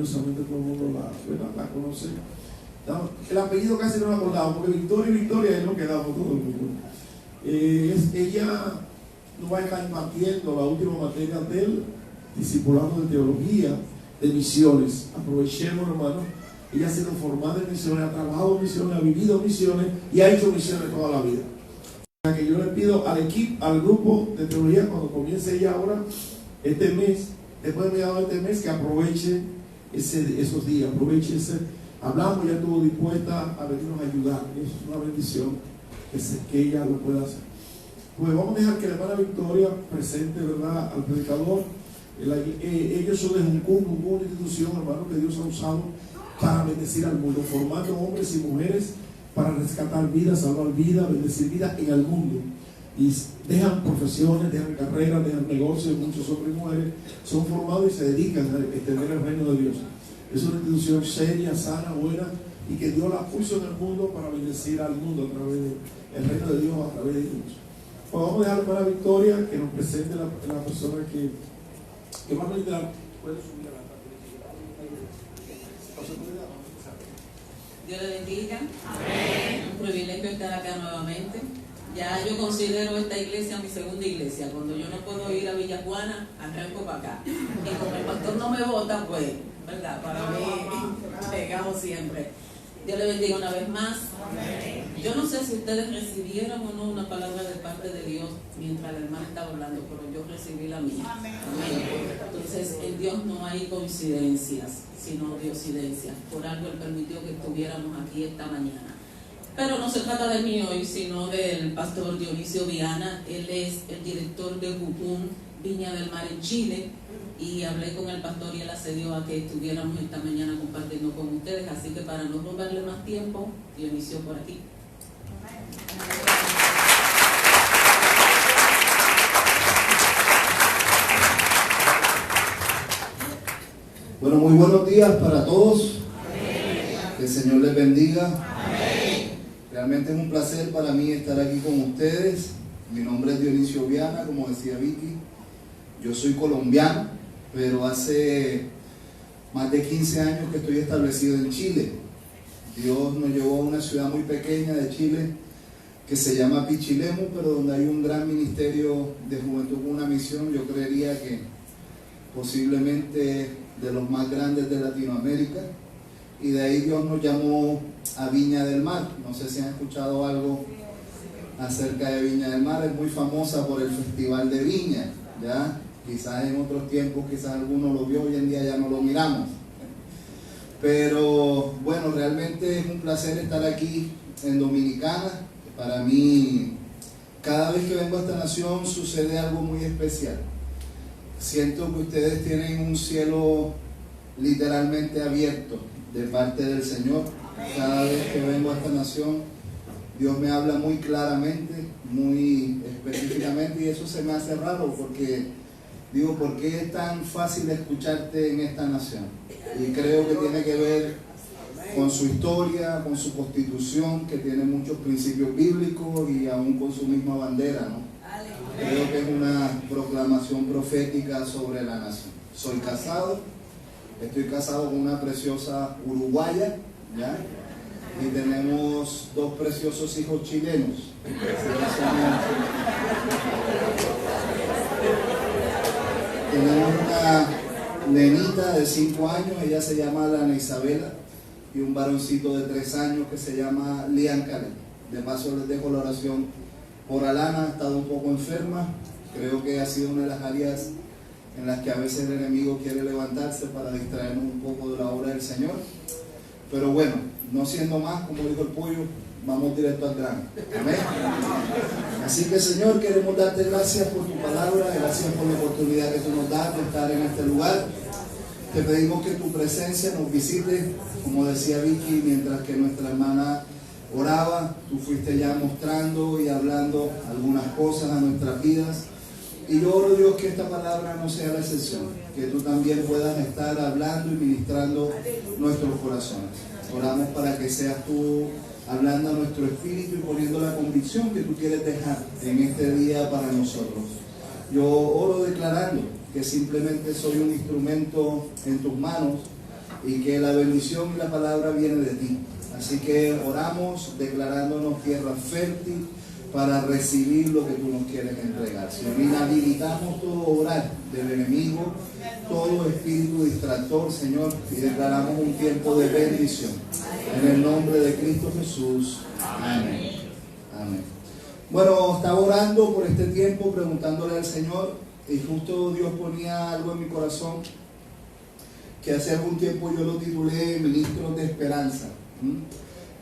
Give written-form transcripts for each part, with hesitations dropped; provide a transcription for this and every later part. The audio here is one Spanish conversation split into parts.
curiosamente todo el mundo la conoce. ¿No? El apellido casi no lo acordamos, porque Victoria y Victoria es lo que damos todo el mundo. Ella nos va a estar impartiendo la última materia del discipulado de teología de misiones. Aprovechemos, hermano. Ella ha sido formada en misiones, ha trabajado en misiones, ha vivido misiones y ha hecho misiones toda la vida. Que yo le pido al equipo, al grupo de teología, cuando comience ella ahora, este mes, después de mediados de este mes, que aproveche esos días, aproveche hablamos, ya estuvo dispuesta a venirnos a ayudar. Es una bendición que ella lo pueda hacer. Pues vamos a dejar que la hermana Victoria presente, ¿verdad?, al predicador. Ellos son de Juncún, una institución, hermano, que Dios ha usado para bendecir al mundo, formando hombres y mujeres para rescatar vidas, salvar vidas, bendecir vidas en el mundo. Y dejan profesiones, dejan carreras, dejan negocios, muchos hombres y mujeres son formados y se dedican a extender el reino de Dios. Es una institución seria, sana, buena, y que Dios la puso en el mundo para bendecir al mundo a través del reino de Dios, a través de ellos. Pues vamos a dejar para Victoria que nos presente la persona que va a liderar. Puede subir a la Dios le bendiga. Amén. Un privilegio estar acá nuevamente. Ya yo considero esta iglesia mi segunda iglesia. Cuando yo no puedo ir a Villa Juana, arranco para acá. Y como el pastor no me vota, pues, ¿verdad? Para mí, llegamos siempre. Dios le bendiga una vez más. Amén. Yo no sé si ustedes recibieron o no una palabra de parte de Dios mientras la hermana estaba hablando, pero yo recibí la mía. Amén. Entonces, en Dios no hay coincidencias, sino diosidencias. Por algo Él permitió que estuviéramos aquí esta mañana. Pero no se trata de mí hoy, sino del pastor Dionisio Viana. Él es el director de Jucún, Viña del Mar en Chile. Y hablé con el pastor y él accedió a que estuviéramos esta mañana compartiendo con ustedes. Así que para no robarle más tiempo, Dionisio por aquí. Bueno, muy buenos días para todos. Que el Señor les bendiga. Realmente es un placer para mí estar aquí con ustedes. Mi nombre es Dionisio Viana, como decía Vicky. Yo soy colombiano, pero hace más de 15 años que estoy establecido en Chile. Dios nos llevó a una ciudad muy pequeña de Chile que se llama Pichilemu, pero donde hay un gran ministerio de juventud con una misión, yo creería que posiblemente de los más grandes de Latinoamérica. Y de ahí Dios nos llamó a Viña del Mar. No sé si han escuchado algo acerca de Viña del Mar. Es muy famosa por el Festival de Viña, ¿ya? Quizás en otros tiempos, quizás alguno lo vio, hoy en día ya no lo miramos. Pero bueno, realmente es un placer estar aquí en Dominicana. Para mí, cada vez que vengo a esta nación sucede algo muy especial. Siento que ustedes tienen un cielo literalmente abierto de parte del Señor. Cada vez que vengo a esta nación, Dios me habla muy claramente, muy específicamente, y eso se me hace raro porque digo, ¿por qué es tan fácil escucharte en esta nación? Y creo que tiene que ver con su historia, con su constitución, que tiene muchos principios bíblicos y aún con su misma bandera, ¿no? Creo que es una proclamación profética sobre la nación. Soy casado, estoy casado con una preciosa uruguaya, ¿ya? Y tenemos dos preciosos hijos chilenos. Tenemos una nenita de 5 años, ella se llama Ana Isabela, y un varoncito de 3 años que se llama Lian Caleb. De paso les dejo la oración por Alana. Ha estado un poco enferma, creo que ha sido una de las áreas en las que a veces el enemigo quiere levantarse para distraernos un poco de la obra del Señor. Pero bueno, no siendo más, como dijo el pollo, vamos directo al grano. Amén. Así que, Señor, queremos darte gracias por tu palabra, gracias por la oportunidad que tú nos das de estar en este lugar. Te pedimos que tu presencia nos visite, como decía Vicky, mientras que nuestra hermana oraba, tú fuiste ya mostrando y hablando algunas cosas a nuestras vidas. Y yo oro, Dios, que esta palabra no sea la excepción, que tú también puedas estar hablando y ministrando nuestros corazones. Oramos para que seas tú hablando a nuestro espíritu y poniendo la convicción que tú quieres dejar en este día para nosotros. Yo oro declarando que simplemente soy un instrumento en tus manos y que la bendición y la palabra viene de ti. Así que oramos declarándonos tierra fértil para recibir lo que tú nos quieres entregar. Señor, inhabilitamos todo obrar del enemigo, todo espíritu distractor, Señor, y declaramos un tiempo de bendición. En el nombre de Cristo Jesús. Amén. Amén. Bueno, estaba orando por este tiempo, preguntándole al Señor, y justo Dios ponía algo en mi corazón, que hace algún tiempo yo lo titulé Ministros de Esperanza.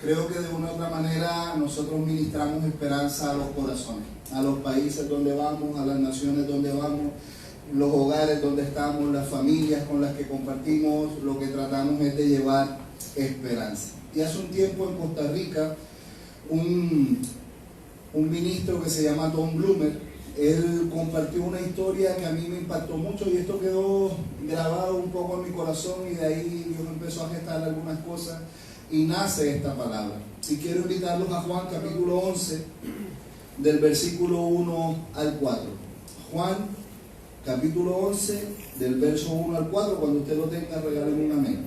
Creo que de una u otra manera nosotros ministramos esperanza a los corazones, a los países donde vamos, a las naciones donde vamos, los hogares donde estamos, las familias con las que compartimos. Lo que tratamos es de llevar esperanza. Y hace un tiempo en Costa Rica, un ministro que se llama Tom Bloomer, él compartió una historia que a mí me impactó mucho, y esto quedó grabado un poco en mi corazón, y de ahí Dios empezó a gestar algunas cosas y nace esta palabra. Y quiero invitarlos a Juan capítulo 11, del versículo 1 al 4. Juan capítulo 11, del verso 1 al 4. Cuando usted lo tenga, regáleme un amén.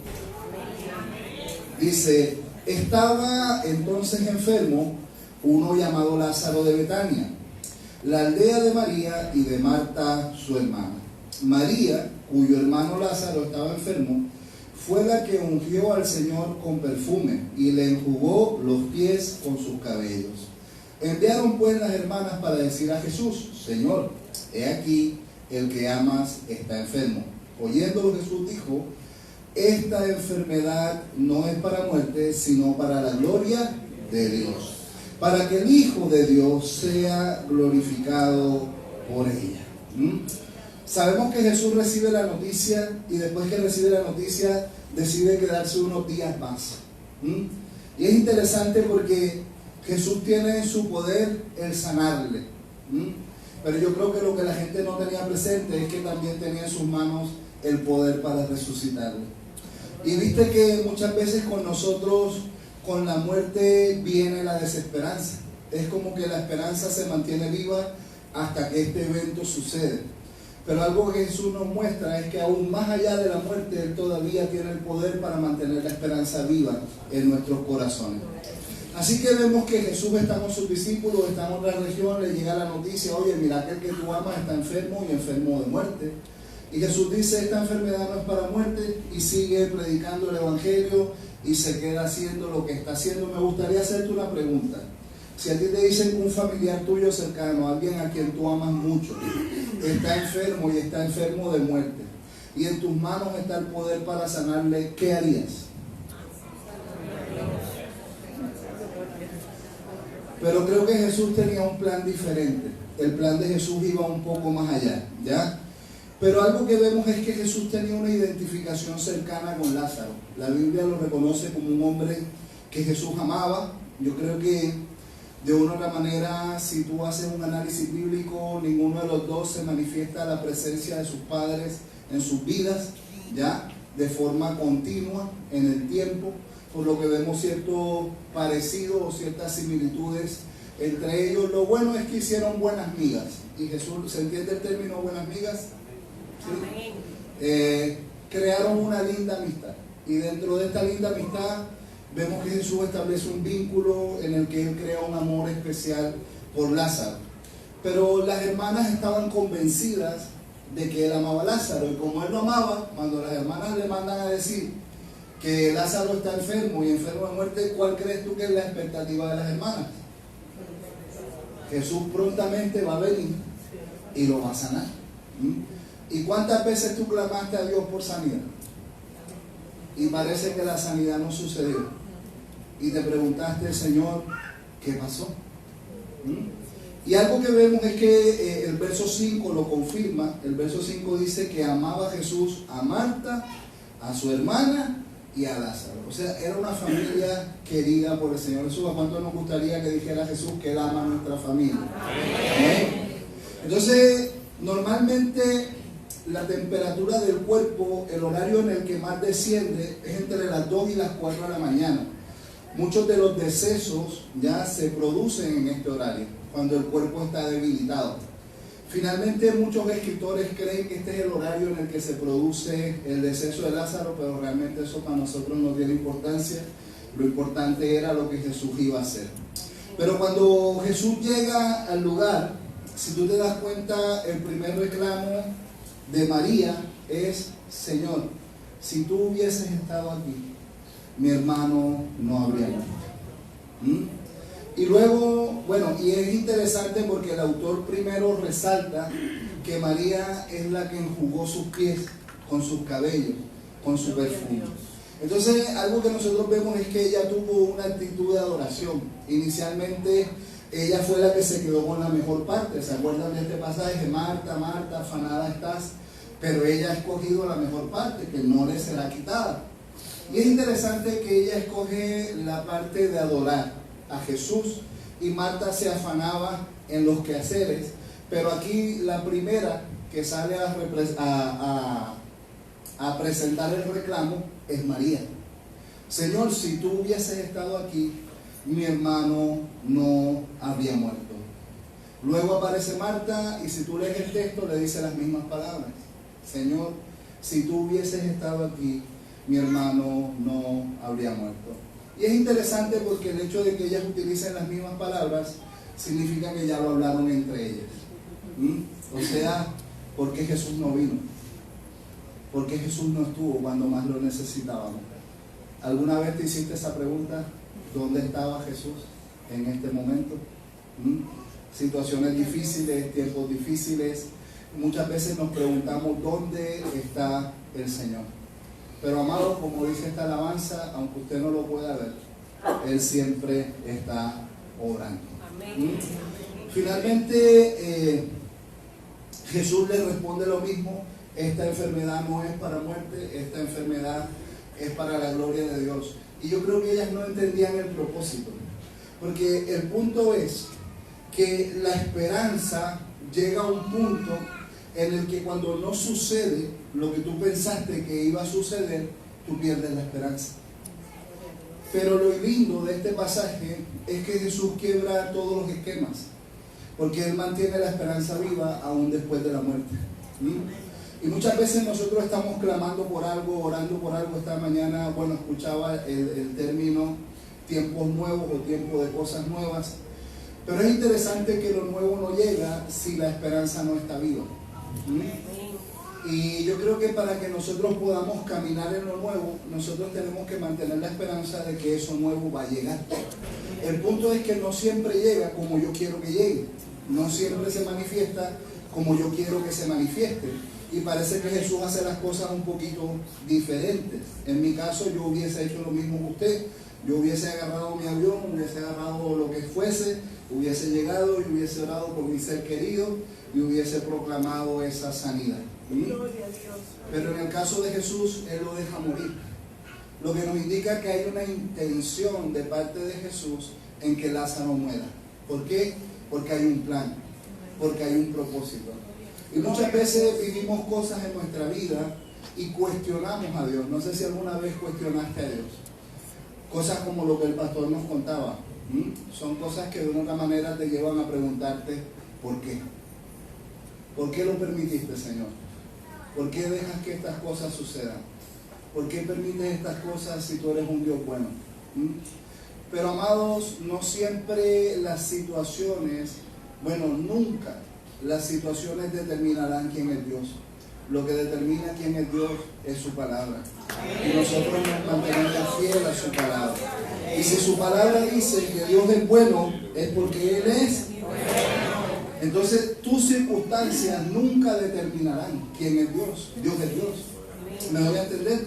Dice: estaba entonces enfermo uno llamado Lázaro de Betania, la aldea de María y de Marta su hermana. María, cuyo hermano Lázaro estaba enfermo, fue la que ungió al Señor con perfume y le enjugó los pies con sus cabellos. Enviaron pues las hermanas para decir a Jesús: Señor, he aquí, el que amas está enfermo. Oyéndolo, Jesús dijo: esta enfermedad no es para muerte, sino para la gloria de Dios, para que el Hijo de Dios sea glorificado por ella. Sabemos que Jesús recibe la noticia, y después que recibe la noticia decide quedarse unos días más. Y es interesante porque Jesús tiene en su poder el sanarle. Pero yo creo que lo que la gente no tenía presente es que también tenía en sus manos el poder para resucitarle. Y viste que muchas veces con nosotros, con la muerte viene la desesperanza. Es como que la esperanza se mantiene viva hasta que este evento sucede. Pero algo que Jesús nos muestra es que aún más allá de la muerte, Él todavía tiene el poder para mantener la esperanza viva en nuestros corazones. Así que vemos que Jesús está con sus discípulos, está en otra región, le llega la noticia: oye, mira, aquel que tú amas está enfermo, y enfermo de muerte. Y Jesús dice: esta enfermedad no es para muerte, y sigue predicando el evangelio y se queda haciendo lo que está haciendo. Me gustaría hacerte una pregunta. Si a ti te dicen que un familiar tuyo cercano, alguien a quien tú amas mucho, está enfermo y está enfermo de muerte, y en tus manos está el poder para sanarle, ¿qué harías? Pero creo que Jesús tenía un plan diferente. El plan de Jesús iba un poco más allá, ¿ya? Pero algo que vemos es que Jesús tenía una identificación cercana con Lázaro. La Biblia lo reconoce como un hombre que Jesús amaba. Yo creo que de una u otra manera, si tú haces un análisis bíblico, ninguno de los dos se manifiesta la presencia de sus padres en sus vidas, ¿ya? De forma continua en el tiempo, por lo que vemos cierto parecido o ciertas similitudes entre ellos. Lo bueno es que hicieron buenas migas. Y Jesús, ¿se entiende el término buenas migas? ¿Sí? Crearon una linda amistad, y dentro de esta linda amistad vemos que Jesús establece un vínculo en el que Él crea un amor especial por Lázaro. Pero las hermanas estaban convencidas de que Él amaba a Lázaro, y como Él lo amaba, cuando las hermanas le mandan a decir que Lázaro está enfermo y enfermo de muerte, ¿cuál crees tú que es la expectativa de las hermanas? Jesús prontamente va a venir y lo va a sanar. ¿Y cuántas veces tú clamaste a Dios por sanidad? Y parece que la sanidad no sucedió. Y te preguntaste: Señor, ¿qué pasó? Y algo que vemos es que el verso 5 lo confirma. El verso 5 dice que amaba a Jesús a Marta, a su hermana y a Lázaro. O sea, era una familia querida por el Señor Jesús. ¿A cuánto nos gustaría que dijera Jesús que Él ama a nuestra familia? ¿Eh? Entonces, normalmente la temperatura del cuerpo, el horario en el que más desciende es entre las 2 y las 4 de la mañana. Muchos de los decesos ya se producen en este horario, cuando el cuerpo está debilitado. Finalmente, muchos escritores creen que este es el horario en el que se produce el deceso de Lázaro, pero realmente eso para nosotros no tiene importancia. Lo importante era lo que Jesús iba a hacer. Pero cuando Jesús llega al lugar, si tú te das cuenta, el primer reclamo de María es: Señor, si tú hubieses estado aquí, mi hermano no habría muerto. Y luego, bueno, y es interesante porque el autor primero resalta que María es la que enjugó sus pies con sus cabellos, con su perfume. Entonces, algo que nosotros vemos es que ella tuvo una actitud de adoración. Inicialmente, ella fue la que se quedó con la mejor parte. ¿Se acuerdan de este pasaje? Marta, Marta, afanada estás. Pero ella ha escogido la mejor parte, que no le será quitada. Y es interesante que ella escoge la parte de adorar a Jesús, y Marta se afanaba en los quehaceres. Pero aquí la primera que sale a presentar el reclamo es María. Señor, si tú hubieses estado aquí, mi hermano no habría muerto. Luego aparece Marta, y si tú lees el texto le dice las mismas palabras: Señor, si tú hubieses estado aquí, mi hermano no habría muerto. Y es interesante porque el hecho de que ellas utilicen las mismas palabras significa que ya lo hablaron entre ellas. O sea, ¿por qué Jesús no vino? ¿Por qué Jesús no estuvo cuando más lo necesitábamos? ¿Alguna vez te hiciste esa pregunta? ¿Dónde estaba Jesús en este momento? Situaciones difíciles, tiempos difíciles. Muchas veces nos preguntamos: ¿dónde está el Señor? Pero amados, como dice esta alabanza, aunque usted no lo pueda ver, Él siempre está obrando. Finalmente, Jesús le responde lo mismo: esta enfermedad no es para muerte, esta enfermedad es para la gloria de Dios. Y yo creo que ellas no entendían el propósito, porque el punto es que la esperanza llega a un punto en el que cuando no sucede lo que tú pensaste que iba a suceder, tú pierdes la esperanza. Pero lo lindo de este pasaje es que Jesús quiebra todos los esquemas, porque Él mantiene la esperanza viva aún después de la muerte. Y muchas veces nosotros estamos clamando por algo, orando por algo. Esta mañana, bueno, escuchaba el término tiempos nuevos o tiempo de cosas nuevas. Pero es interesante que lo nuevo no llega si la esperanza no está viva. Y yo creo que para que nosotros podamos caminar en lo nuevo, nosotros tenemos que mantener la esperanza de que eso nuevo va a llegar. El punto es que no siempre llega como yo quiero que llegue, no siempre se manifiesta como yo quiero que se manifieste, y parece que Jesús hace las cosas un poquito diferentes. En mi caso, yo hubiese hecho lo mismo que usted. Yo hubiese agarrado mi avión, hubiese agarrado lo que fuese, hubiese llegado y hubiese orado por mi ser querido y hubiese proclamado esa sanidad. Pero en el caso de Jesús, Él lo deja morir, lo que nos indica que hay una intención de parte de Jesús en que Lázaro muera. ¿Por qué? Porque hay un plan, porque hay un propósito. Y muchas veces vivimos cosas en nuestra vida y cuestionamos a Dios. No sé si alguna vez cuestionaste a Dios. Cosas como lo que el pastor nos contaba. Son cosas que de una manera te llevan a preguntarte: ¿por qué? ¿Por qué lo permitiste, Señor? ¿Por qué dejas que estas cosas sucedan? ¿Por qué permites estas cosas si tú eres un Dios bueno? Pero amados, no siempre las situaciones, bueno, nunca las situaciones determinarán quién es Dios. Lo que determina quién es Dios es su palabra. Y nosotros nos mantenemos fieles a su palabra. Y si su palabra dice que Dios es bueno, es porque Él es bueno. Entonces tus circunstancias nunca determinarán quién es Dios. Dios es Dios. ¿Me voy a entender?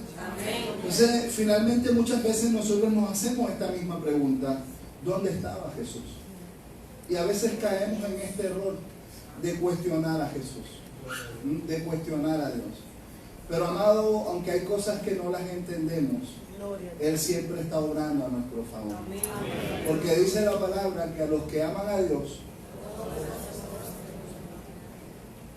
Entonces, finalmente muchas veces nosotros nos hacemos esta misma pregunta: ¿dónde estaba Jesús? Y a veces caemos en este error de cuestionar a Jesús, de cuestionar a Dios. Pero amado, aunque hay cosas que no las entendemos, Él siempre está obrando a nuestro favor. Porque dice la palabra que a los que aman a Dios,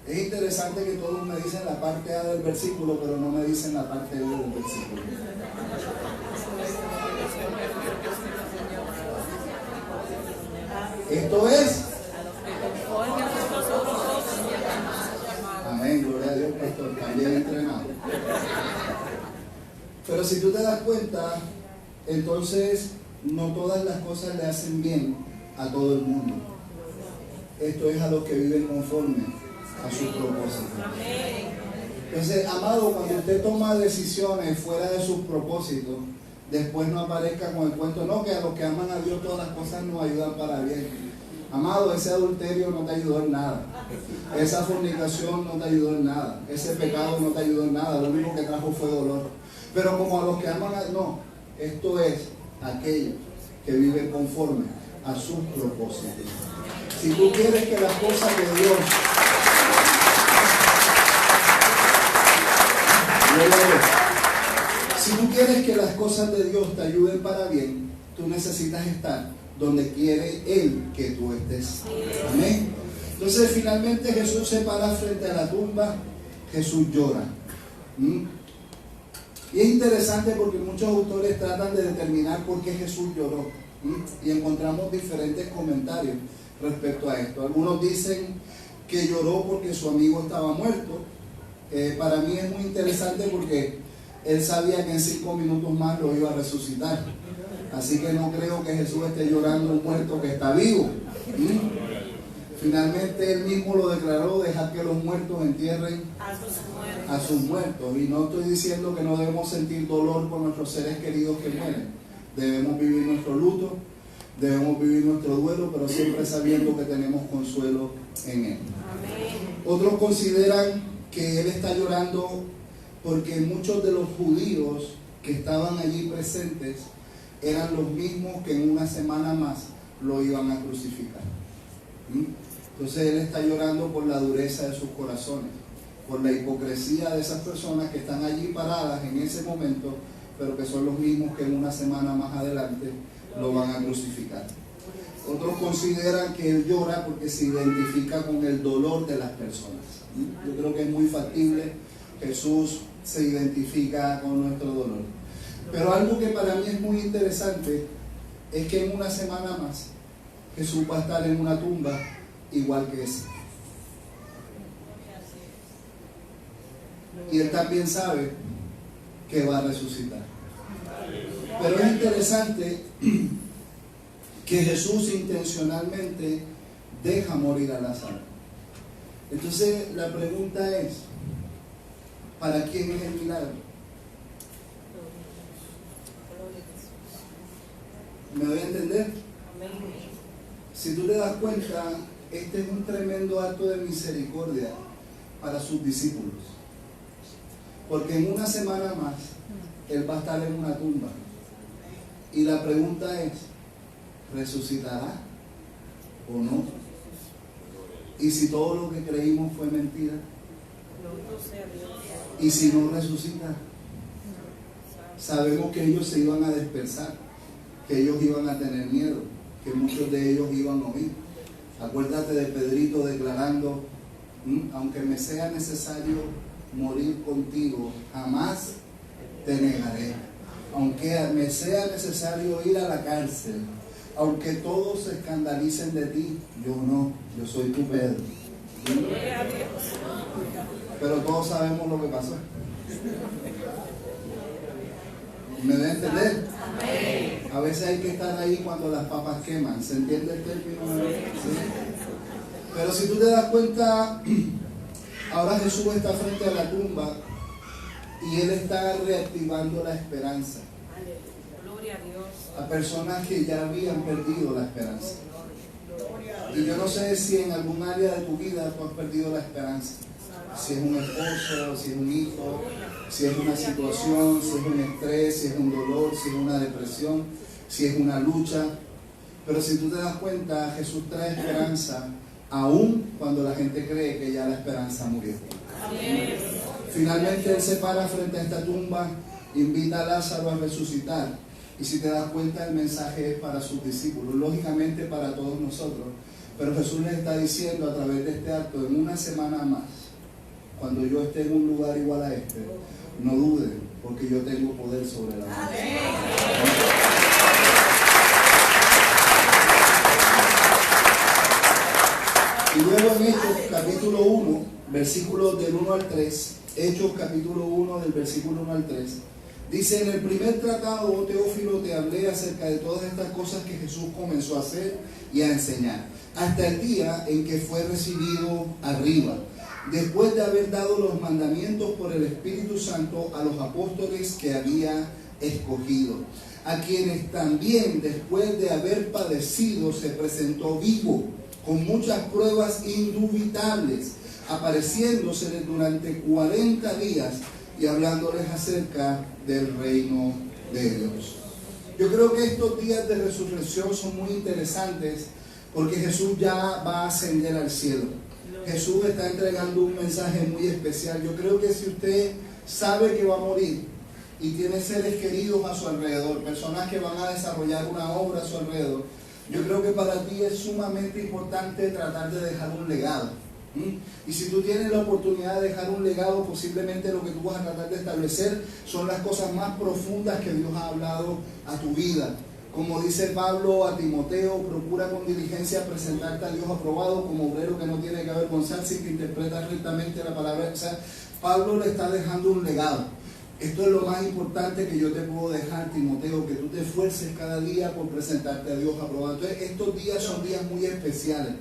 es interesante que todos me dicen la parte A del versículo, pero no me dicen la parte B del versículo. Esto es Pero si tú te das cuenta, entonces no todas las cosas le hacen bien a todo el mundo. Esto es a los que viven conforme a sus propósitos. Entonces, amado, cuando usted toma decisiones fuera de sus propósitos, después no aparezca con el cuento, no, que a los que aman a Dios todas las cosas nos ayudan para bien. Amado, ese adulterio no te ayudó en nada. Esa fornicación no te ayudó en nada. Ese pecado no te ayudó en nada. Lo único que trajo fue dolor. Pero como a los que aman a Dios, no. Esto es aquellos que viven conforme a sus propósitos. Si tú quieres que las cosas de Dios si tú quieres que las cosas de Dios te ayuden para bien, tú necesitas estar donde quiere Él que tú estés. Amén. Entonces finalmente Jesús se para frente a la tumba, Jesús llora. Y es interesante porque muchos autores tratan de determinar por qué Jesús lloró. Y encontramos diferentes comentarios respecto a esto. Algunos dicen que lloró porque su amigo estaba muerto. Para mí es muy interesante porque él sabía que en 5 minutos más lo iba a resucitar. Así que no creo que Jesús esté llorando un muerto que está vivo. Finalmente él mismo lo declaró: dejar que los muertos entierren a sus muertos. Y no estoy diciendo que no debemos sentir dolor por nuestros seres queridos que mueren. Debemos vivir nuestro luto, debemos vivir nuestro duelo, pero siempre sabiendo que tenemos consuelo en Él. Otros consideran que Él está llorando porque muchos de los judíos que estaban allí presentes eran los mismos que en una semana más lo iban a crucificar. Entonces Él está llorando por la dureza de sus corazones, por la hipocresía de esas personas que están allí paradas en ese momento, pero que son los mismos que en una semana más adelante lo van a crucificar. Otros consideran que Él llora porque se identifica con el dolor de las personas. Yo creo que es muy factible. Jesús se identifica con nuestro dolor. Pero algo que para mí es muy interesante es que en una semana más Jesús va a estar en una tumba igual que esa. Y Él también sabe que va a resucitar. Pero es interesante que Jesús intencionalmente deja morir a Lázaro. Entonces la pregunta es: ¿para quién es el milagro? ¿Me doy a entender? Si tú te das cuenta, este es un tremendo acto de misericordia para sus discípulos. Porque en una semana más Él va a estar en una tumba. Y la pregunta es: ¿resucitará o no? Y si todo lo que creímos fue mentira, y si no resucita, sabemos que ellos se iban a dispersar, que ellos iban a tener miedo, que muchos de ellos iban a huir. Acuérdate de Pedrito declarando: aunque me sea necesario morir contigo, jamás te negaré. Aunque me sea necesario ir a la cárcel, aunque todos se escandalicen de ti, yo no, yo soy tu Pedro. Pero todos sabemos lo que pasó. ¿Me debe entender? A veces hay que estar ahí cuando las papas queman. ¿Se entiende el término? ¿Sí? Pero si tú te das cuenta, ahora Jesús está frente a la tumba y Él está reactivando la esperanza a personas que ya habían perdido la esperanza. Y yo no sé si en algún área de tu vida tú has perdido la esperanza. Si es un esposo, si es un hijo, si es una situación, si es un estrés, si es un dolor, si es una depresión, si es una lucha. Pero si tú te das cuenta, Jesús trae esperanza aún cuando la gente cree que ya la esperanza murió. Finalmente Él se para frente a esta tumba, invita a Lázaro a resucitar. Y si te das cuenta, el mensaje es para sus discípulos, lógicamente para todos nosotros. Pero Jesús les está diciendo a través de este acto: en una semana más, cuando yo esté en un lugar igual a este, no duden, porque yo tengo poder sobre la muerte. Y luego en Hechos capítulo 1, versículos del 1 al 3, Hechos capítulo 1 del versículo 1 al 3, Dice: en el primer tratado, oh Teófilo, te hablé acerca de todas estas cosas que Jesús comenzó a hacer y a enseñar, hasta el día en que fue recibido arriba, después de haber dado los mandamientos por el Espíritu Santo a los apóstoles que había escogido, a quienes también, después de haber padecido, se presentó vivo, con muchas pruebas indubitables, apareciéndoseles durante 40 días y hablándoles acerca del reino de Dios. Yo creo que estos días de resurrección son muy interesantes, porque Jesús ya va a ascender al cielo. Jesús está entregando un mensaje muy especial. Yo creo que si usted sabe que va a morir y tiene seres queridos a su alrededor, personas que van a desarrollar una obra a su alrededor, yo creo que para ti es sumamente importante tratar de dejar un legado. Y si tú tienes la oportunidad de dejar un legado, posiblemente lo que tú vas a tratar de establecer son las cosas más profundas que Dios ha hablado a tu vida. Como dice Pablo a Timoteo: procura con diligencia presentarte a Dios aprobado, como obrero que no tiene que avergonzarse y que interpreta rectamente la palabra. O sea, Pablo le está dejando un legado. Esto es lo más importante que yo te puedo dejar, Timoteo, que tú te esfuerces cada día por presentarte a Dios aprobado. Entonces, estos días son días muy especiales,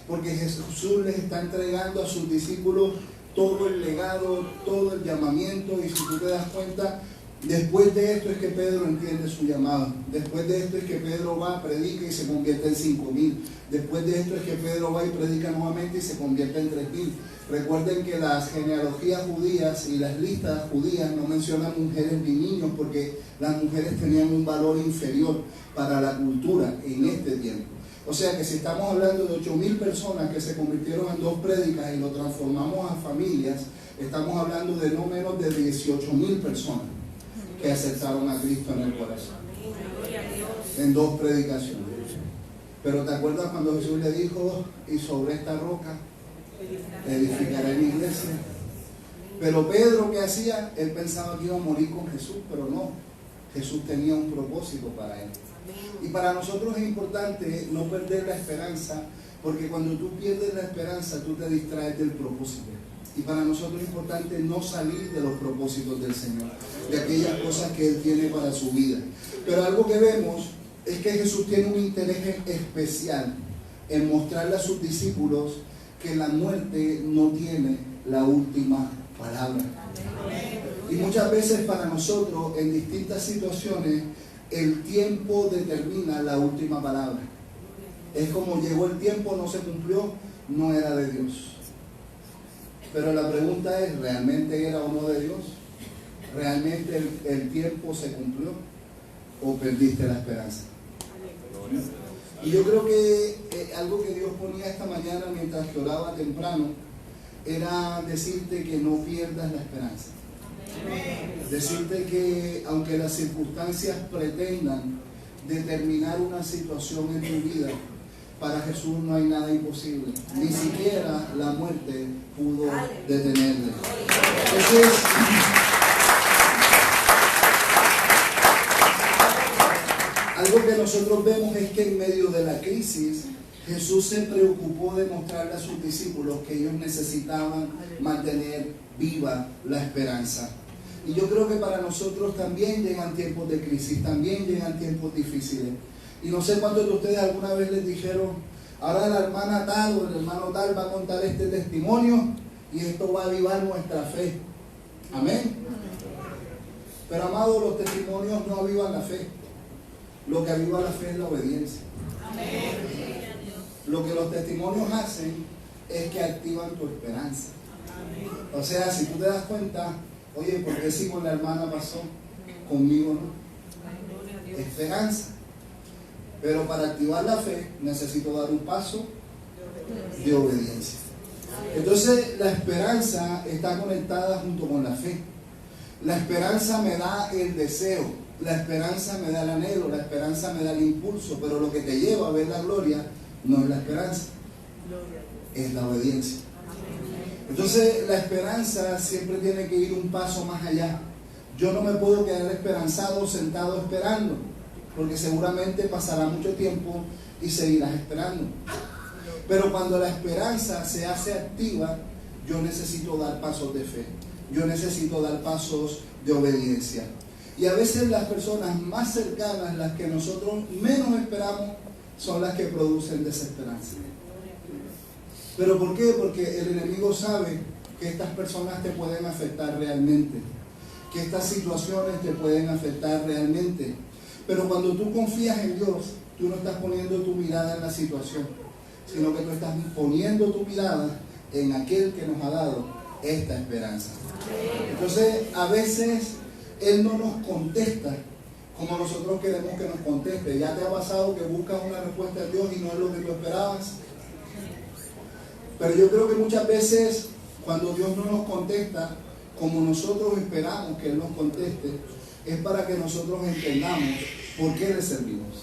porque Jesús les está entregando a sus discípulos todo el legado, todo el llamamiento. Y si tú te das cuenta, después de esto es que Pedro entiende su llamado. Después de esto es que Pedro va, predica y se convierte en 5,000. Después de esto es que Pedro va y predica nuevamente y se convierte en 3,000. Recuerden que las genealogías judías y las listas judías no mencionan mujeres ni niños, porque las mujeres tenían un valor inferior para la cultura en este tiempo. O sea que si estamos hablando de 8,000 personas que se convirtieron en 2 prédicas y lo transformamos a familias, estamos hablando de no menos de 18,000 personas que aceptaron a Cristo en el corazón, en 2 predicaciones. Pero ¿te acuerdas cuando Jesús le dijo: y sobre esta roca edificaré mi iglesia? Pero Pedro, ¿qué hacía? Él pensaba que iba a morir con Jesús, pero no. Jesús tenía un propósito para él. Y para nosotros es importante no perder la esperanza, porque cuando tú pierdes la esperanza, tú te distraes del propósito. Y para nosotros es importante no salir de los propósitos del Señor, de aquellas cosas que Él tiene para su vida. Pero algo que vemos es que Jesús tiene un interés especial en mostrarle a sus discípulos que la muerte no tiene la última palabra. Y muchas veces para nosotros, en distintas situaciones, el tiempo determina la última palabra. Es como: llegó el tiempo, no se cumplió, no era de Dios. Pero la pregunta es: ¿realmente era o no de Dios? ¿Realmente el tiempo se cumplió o perdiste la esperanza? Y yo creo que algo que Dios ponía esta mañana mientras que oraba temprano era decirte que no pierdas la esperanza. Decirte que aunque las circunstancias pretendan determinar una situación en tu vida, para Jesús no hay nada imposible. Ni siquiera la muerte pudo detenerle. Entonces, algo que nosotros vemos es que en medio de la crisis, Jesús se preocupó de mostrarle a sus discípulos que ellos necesitaban mantener viva la esperanza. Y yo creo que para nosotros también llegan tiempos de crisis, también llegan tiempos difíciles. Y no sé cuántos de ustedes alguna vez les dijeron: ahora la hermana tal o el hermano tal va a contar este testimonio y esto va a avivar nuestra fe. Amén. Pero amados, los testimonios no avivan la fe. Lo que aviva la fe es la obediencia. Amén. Lo que los testimonios hacen es que activan tu esperanza. Amén. O sea, si tú te das cuenta, oye, ¿por qué si con la hermana pasó? Conmigo no. Esperanza. Pero para activar la fe necesito dar un paso de obediencia. Entonces la esperanza está conectada junto con la fe. La esperanza me da el deseo, la esperanza me da el anhelo, la esperanza me da el impulso, pero lo que te lleva a ver la gloria no es la esperanza, es la obediencia. Entonces la esperanza siempre tiene que ir un paso más allá. Yo no me puedo quedar esperanzado, sentado esperando, porque seguramente pasará mucho tiempo y seguirás esperando. Pero cuando la esperanza se hace activa, yo necesito dar pasos de fe, yo necesito dar pasos de obediencia. Y a veces las personas más cercanas, las que nosotros menos esperamos, son las que producen desesperanza. ¿Pero por qué? Porque el enemigo sabe que estas personas te pueden afectar realmente, que estas situaciones te pueden afectar realmente. Pero cuando tú confías en Dios, tú no estás poniendo tu mirada en la situación, sino que tú estás poniendo tu mirada en aquel que nos ha dado esta esperanza. Entonces, a veces Él no nos contesta como nosotros queremos que nos conteste. ¿Ya te ha pasado que buscas una respuesta de Dios y no es lo que tú esperabas? Pero yo creo que muchas veces cuando Dios no nos contesta como nosotros esperamos que Él nos conteste, es para que nosotros entendamos por qué le servimos.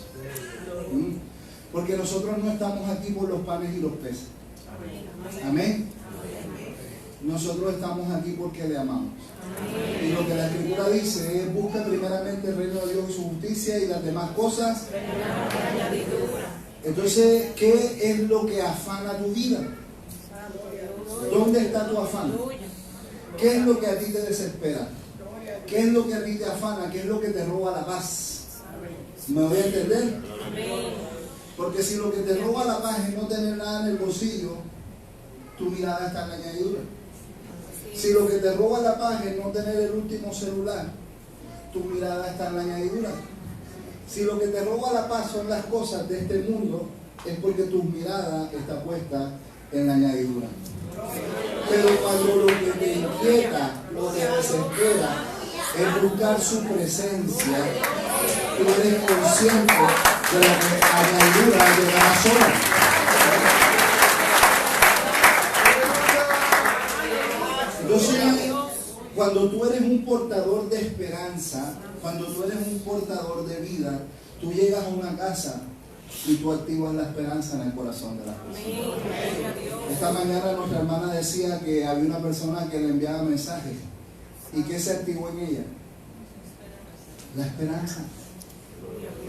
Porque nosotros no estamos aquí por los panes y los peces. Amén. Nosotros estamos aquí porque le amamos. Y lo que la Escritura dice es: busca primeramente el reino de Dios y su justicia, y las demás cosas. Entonces, ¿qué es lo que afana tu vida? ¿Dónde está tu afán? ¿Qué es lo que a ti te desespera? ¿Qué es lo que a ti te afana? ¿Qué es lo que te roba la paz? ¿Me voy a entender? Porque si lo que te roba la paz es no tener nada en el bolsillo, tu mirada está en la añadidura. Si lo que te roba la paz es no tener el último celular, tu mirada está en la añadidura. Si lo que te roba la paz son las cosas de este mundo, es porque tu mirada está puesta en la añadidura. Pero cuando lo que te inquieta, lo que te desespera, es buscar su presencia, tú eres consciente de la añadidura llegará sola. Entonces, cuando tú eres un portador de esperanza, cuando tú eres un portador de vida, tú llegas a una casa y tú activas la esperanza en el corazón de las personas. Esta mañana nuestra hermana decía que había una persona que le enviaba mensajes. ¿Y qué se activó en ella? La esperanza.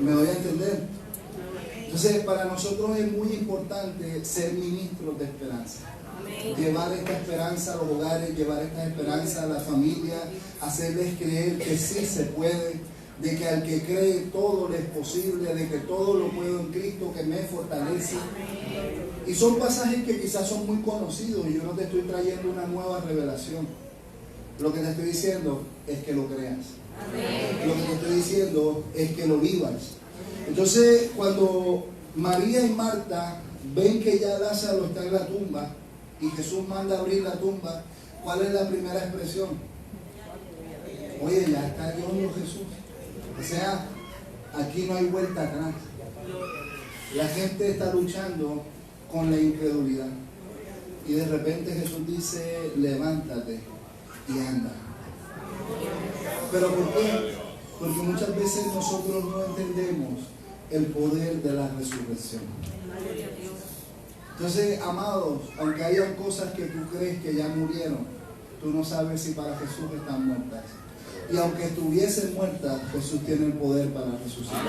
¿Me doy a entender? Entonces, para nosotros es muy importante ser ministros de esperanza. Llevar esta esperanza a los hogares, llevar esta esperanza a la familia, hacerles creer que sí se puede, de que al que cree todo le es posible, de que todo lo puedo en Cristo que me fortalece. Y son pasajes que quizás son muy conocidos y yo no te estoy trayendo una nueva revelación. Lo que te estoy diciendo es que lo creas. Lo que te estoy diciendo es que lo vivas. Entonces, cuando María y Marta ven que ya Lázaro está en la tumba y Jesús manda abrir la tumba, ¿cuál es la primera expresión? Oye, ya está Dios Jesús. O sea, aquí no hay vuelta atrás. La gente está luchando con la incredulidad. Y de repente Jesús dice: levántate y anda. ¿Pero por qué? Porque muchas veces nosotros no entendemos el poder de la resurrección. Entonces, amados, aunque hayan cosas que tú crees que ya murieron, tú no sabes si para Jesús están muertas. Y aunque estuviesen muertas, Jesús tiene el poder para resucitar.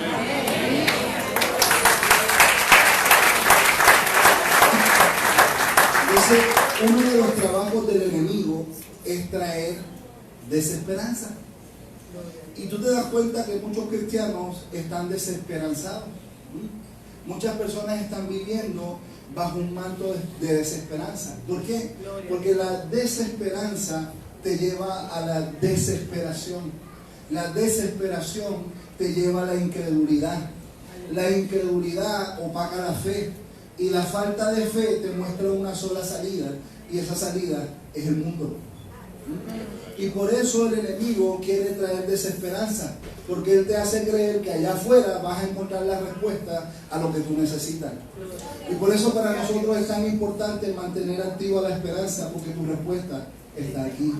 Entonces, uno de los trabajos del enemigo es traer desesperanza. Y tú te das cuenta que muchos cristianos están desesperanzados. Muchas personas están viviendo bajo un manto de desesperanza. ¿Por qué? Porque la desesperanza te lleva a la desesperación. La desesperación te lleva a la incredulidad. La incredulidad opaca la fe. Y la falta de fe te muestra una sola salida. Y esa salida es el mundo. Y por eso el enemigo quiere traer desesperanza, porque él te hace creer que allá afuera vas a encontrar la respuesta a lo que tú necesitas. Y por eso para nosotros es tan importante mantener activa la esperanza, porque tu respuesta está aquí.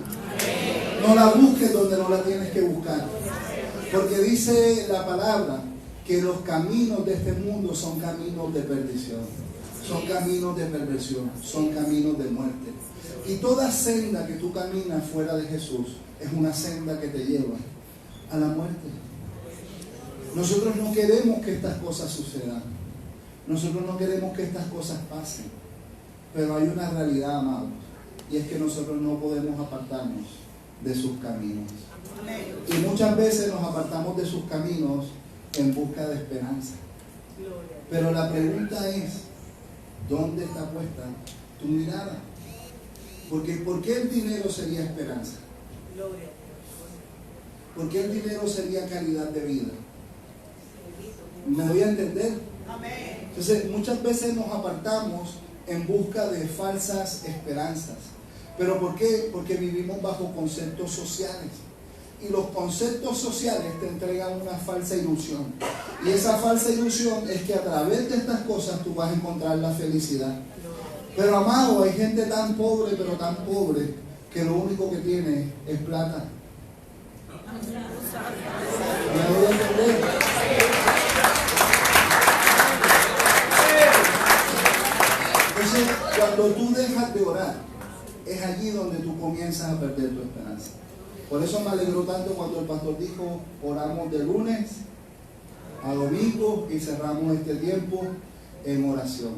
No la busques donde no la tienes que buscar, porque dice la palabra que los caminos de este mundo son caminos de perdición, son caminos de perversión, son caminos de muerte. Y toda senda que tú caminas fuera de Jesús es una senda que te lleva a la muerte. Nosotros no queremos que estas cosas sucedan. Nosotros no queremos que estas cosas pasen. Pero hay una realidad, amados, y es que nosotros no podemos apartarnos de sus caminos. Y muchas veces nos apartamos de sus caminos en busca de esperanza. Pero la pregunta es, ¿dónde está puesta tu mirada? Porque ¿por qué el dinero sería esperanza? ¿Por qué el dinero sería calidad de vida? ¿Me voy a entender? Entonces, muchas veces nos apartamos en busca de falsas esperanzas. ¿Pero por qué? Porque vivimos bajo conceptos sociales. Y los conceptos sociales te entregan una falsa ilusión. Y esa falsa ilusión es que a través de estas cosas tú vas a encontrar la felicidad. Pero amado, hay gente tan pobre, pero tan pobre, que lo único que tiene es plata. ¿Me voy a entender? Entonces, cuando tú dejas de orar, es allí donde tú comienzas a perder tu esperanza. Por eso me alegró tanto cuando el pastor dijo, oramos de lunes a domingo y cerramos este tiempo en oración.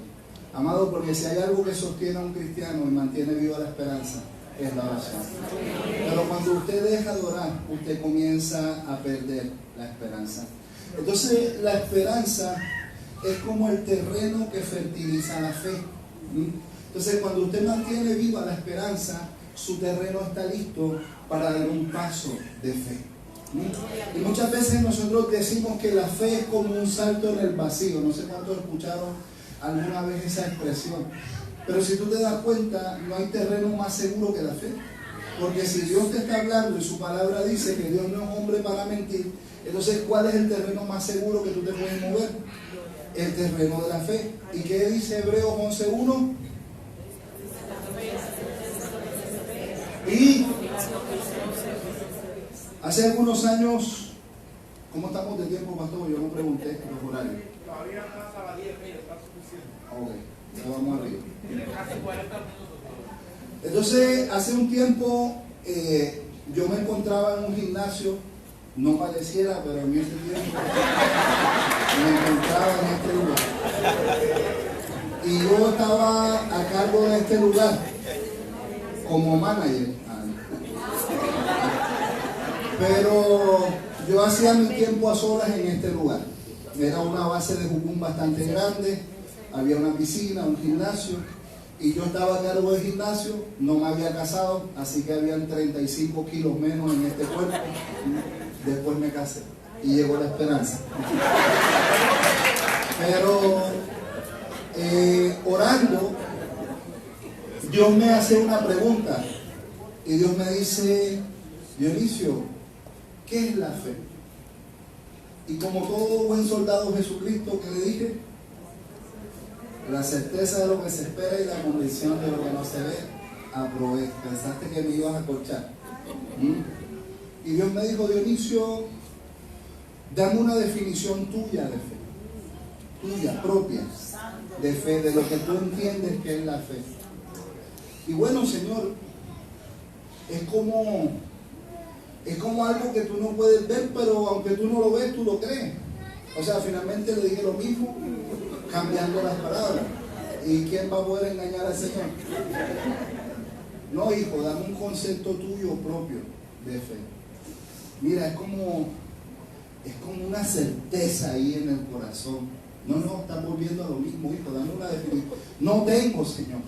Amado, porque si hay algo que sostiene a un cristiano y mantiene viva la esperanza, es la oración. Pero cuando usted deja de orar, usted comienza a perder la esperanza. Entonces, la esperanza es como el terreno que fertiliza la fe. Entonces, cuando usted mantiene viva la esperanza, su terreno está listo para dar un paso de fe. Y muchas veces nosotros decimos que la fe es como un salto en el vacío. No sé cuántos escucharon alguna vez esa expresión. Pero si tú te das cuenta, no hay terreno más seguro que la fe. Porque si Dios te está hablando y su palabra dice que Dios no es hombre para mentir, entonces ¿cuál es el terreno más seguro que tú te puedes mover? El terreno de la fe. ¿Y qué dice Hebreos 11:1? Y hace algunos años, ¿cómo estamos de tiempo, pastor? Yo no pregunté los horarios. Todavía más a las 10, está suficiente. Ok, ya vamos arriba. Entonces, hace un tiempo yo me encontraba en un gimnasio, no pareciera, pero en ese tiempo me encontraba en este lugar. Y yo estaba a cargo de este lugar como manager. Pero yo hacía mi tiempo a solas en este lugar. Era una base de jucún bastante grande, había una piscina, un gimnasio, y yo estaba a cargo del gimnasio, no me había casado, así que habían 35 kilos menos en este cuerpo. Después me casé y llegó la esperanza. Pero orando, Dios me hace una pregunta y Dios me dice: Dionisio, ¿qué es la fe? Y como todo buen soldado Jesucristo, que le dije, la certeza de lo que se espera y la convicción de lo que no se ve, aprobé. Pensaste que me ibas a corchar. Y Dios me dijo: Dionisio, dame una definición tuya de fe, tuya, propia, de fe, de lo que tú entiendes que es la fe. Y bueno, Señor, es como algo que tú no puedes ver, pero aunque tú no lo ves, tú lo crees. O sea, finalmente le dije lo mismo, cambiando las palabras. ¿Y quién va a poder engañar al Señor? No, hijo, dame un concepto tuyo propio de fe. Mira, es como una certeza ahí en el corazón. No, estás volviendo a lo mismo, hijo, dame una definición. No tengo, Señor,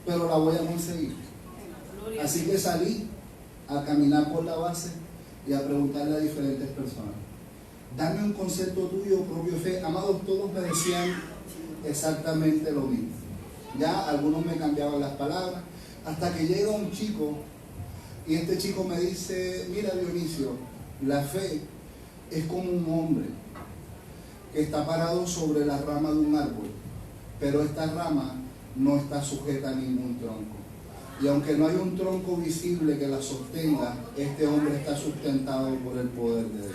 pero la voy a conseguir. Así que salí a caminar por la base y a preguntarle a diferentes personas: dame un concepto tuyo propio de fe. Amados, todos me decían exactamente lo mismo. Ya algunos me cambiaban las palabras, hasta que llega un chico y este chico me dice: mira, Dionisio, la fe es como un hombre que está parado sobre la rama de un árbol, pero esta rama no está sujeta a ningún tronco. Y aunque no hay un tronco visible que la sostenga, este hombre está sustentado por el poder de Dios.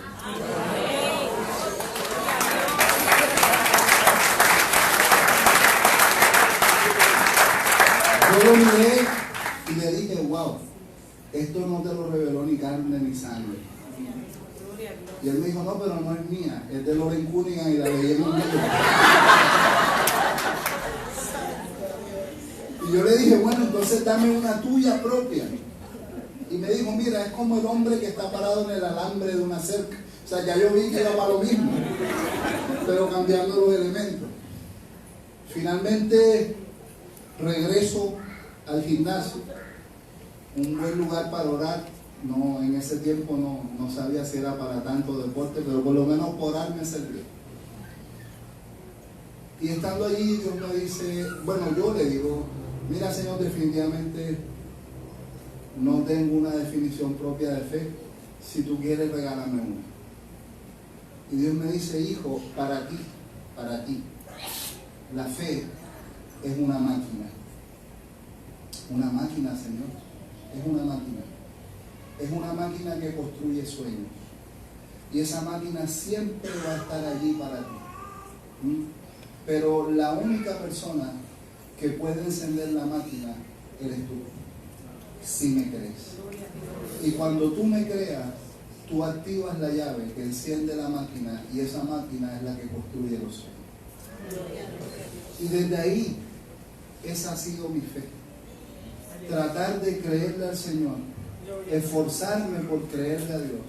Yo lo miré y le dije: wow, esto no te lo reveló ni carne ni sangre. Y él me dijo: no, pero no es mía, es de Loren Cunningham y la leí en un libro. Y yo le dije: bueno, entonces dame una tuya propia. me dijo, mira, es como el hombre que está parado en el alambre de una cerca. O sea, ya yo vi que era para lo mismo, pero cambiando los elementos. Finalmente regreso al gimnasio, un buen lugar para orar. No, en ese tiempo no sabía si era para tanto deporte, pero por lo menos por orar me servía. Y estando allí, Dios me dice, bueno, yo le digo, mira, Señor, definitivamente no tengo una definición propia de fe. Si tú quieres, regálame una. Y Dios me dice, hijo, para ti, la fe es una máquina. Una máquina, Señor, es una máquina. Es una máquina que construye sueños. Y esa máquina siempre va a estar allí para ti. Pero la única persona que puede encender la máquina eres tú, si me crees. Y cuando tú me creas, tú activas la llave que enciende la máquina, y esa máquina es la que construye los sueños. Y desde ahí, esa ha sido mi fe. Tratar de creerle al Señor, esforzarme por creerle a Dios,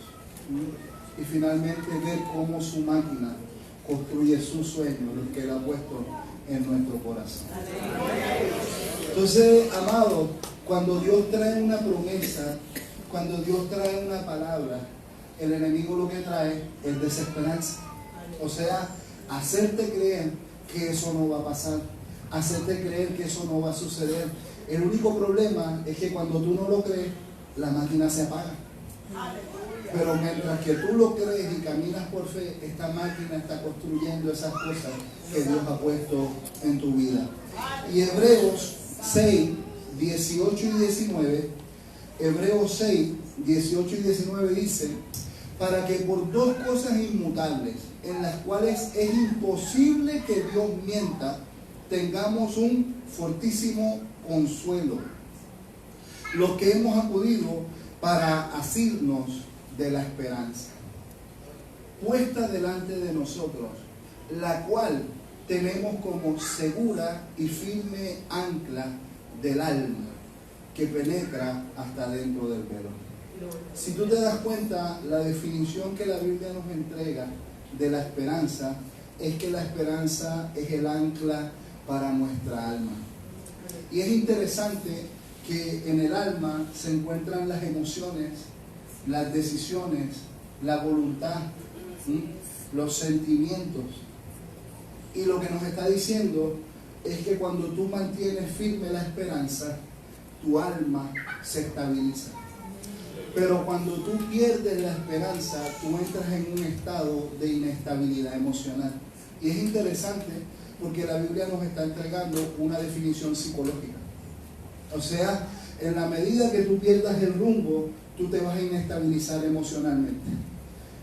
y finalmente ver cómo su máquina construye su sueño, lo que Él ha puesto en nuestro corazón. Entonces, amado, cuando Dios trae una promesa, cuando Dios trae una palabra, el enemigo lo que trae es desesperanza. O sea, hacerte creer que eso no va a pasar, hacerte creer que eso no va a suceder. El único problema es que cuando tú no lo crees, la máquina se apaga. Pero mientras que tú lo crees y caminas por fe, esta máquina está construyendo esas cosas que Dios ha puesto en tu vida. Y Hebreos 6, 18 y 19, Hebreos 6, 18 y 19 dice, para que por dos cosas inmutables, en las cuales es imposible que Dios mienta, tengamos un fortísimo consuelo, los que hemos acudido para asirnos de la esperanza puesta delante de nosotros, la cual tenemos como segura y firme ancla del alma, que penetra hasta dentro del velo. Si tú te das cuenta, la definición que la Biblia nos entrega de la esperanza es que la esperanza es el ancla para nuestra alma. Y es interesante que en el alma se encuentran las emociones, las decisiones, la voluntad, los sentimientos. Y lo que nos está diciendo es que cuando tú mantienes firme la esperanza, tu alma se estabiliza. Pero cuando tú pierdes la esperanza, tú entras en un estado de inestabilidad emocional. Y es interesante porque la Biblia nos está entregando una definición psicológica. O sea, en la medida que tú pierdas el rumbo, tú te vas a inestabilizar emocionalmente.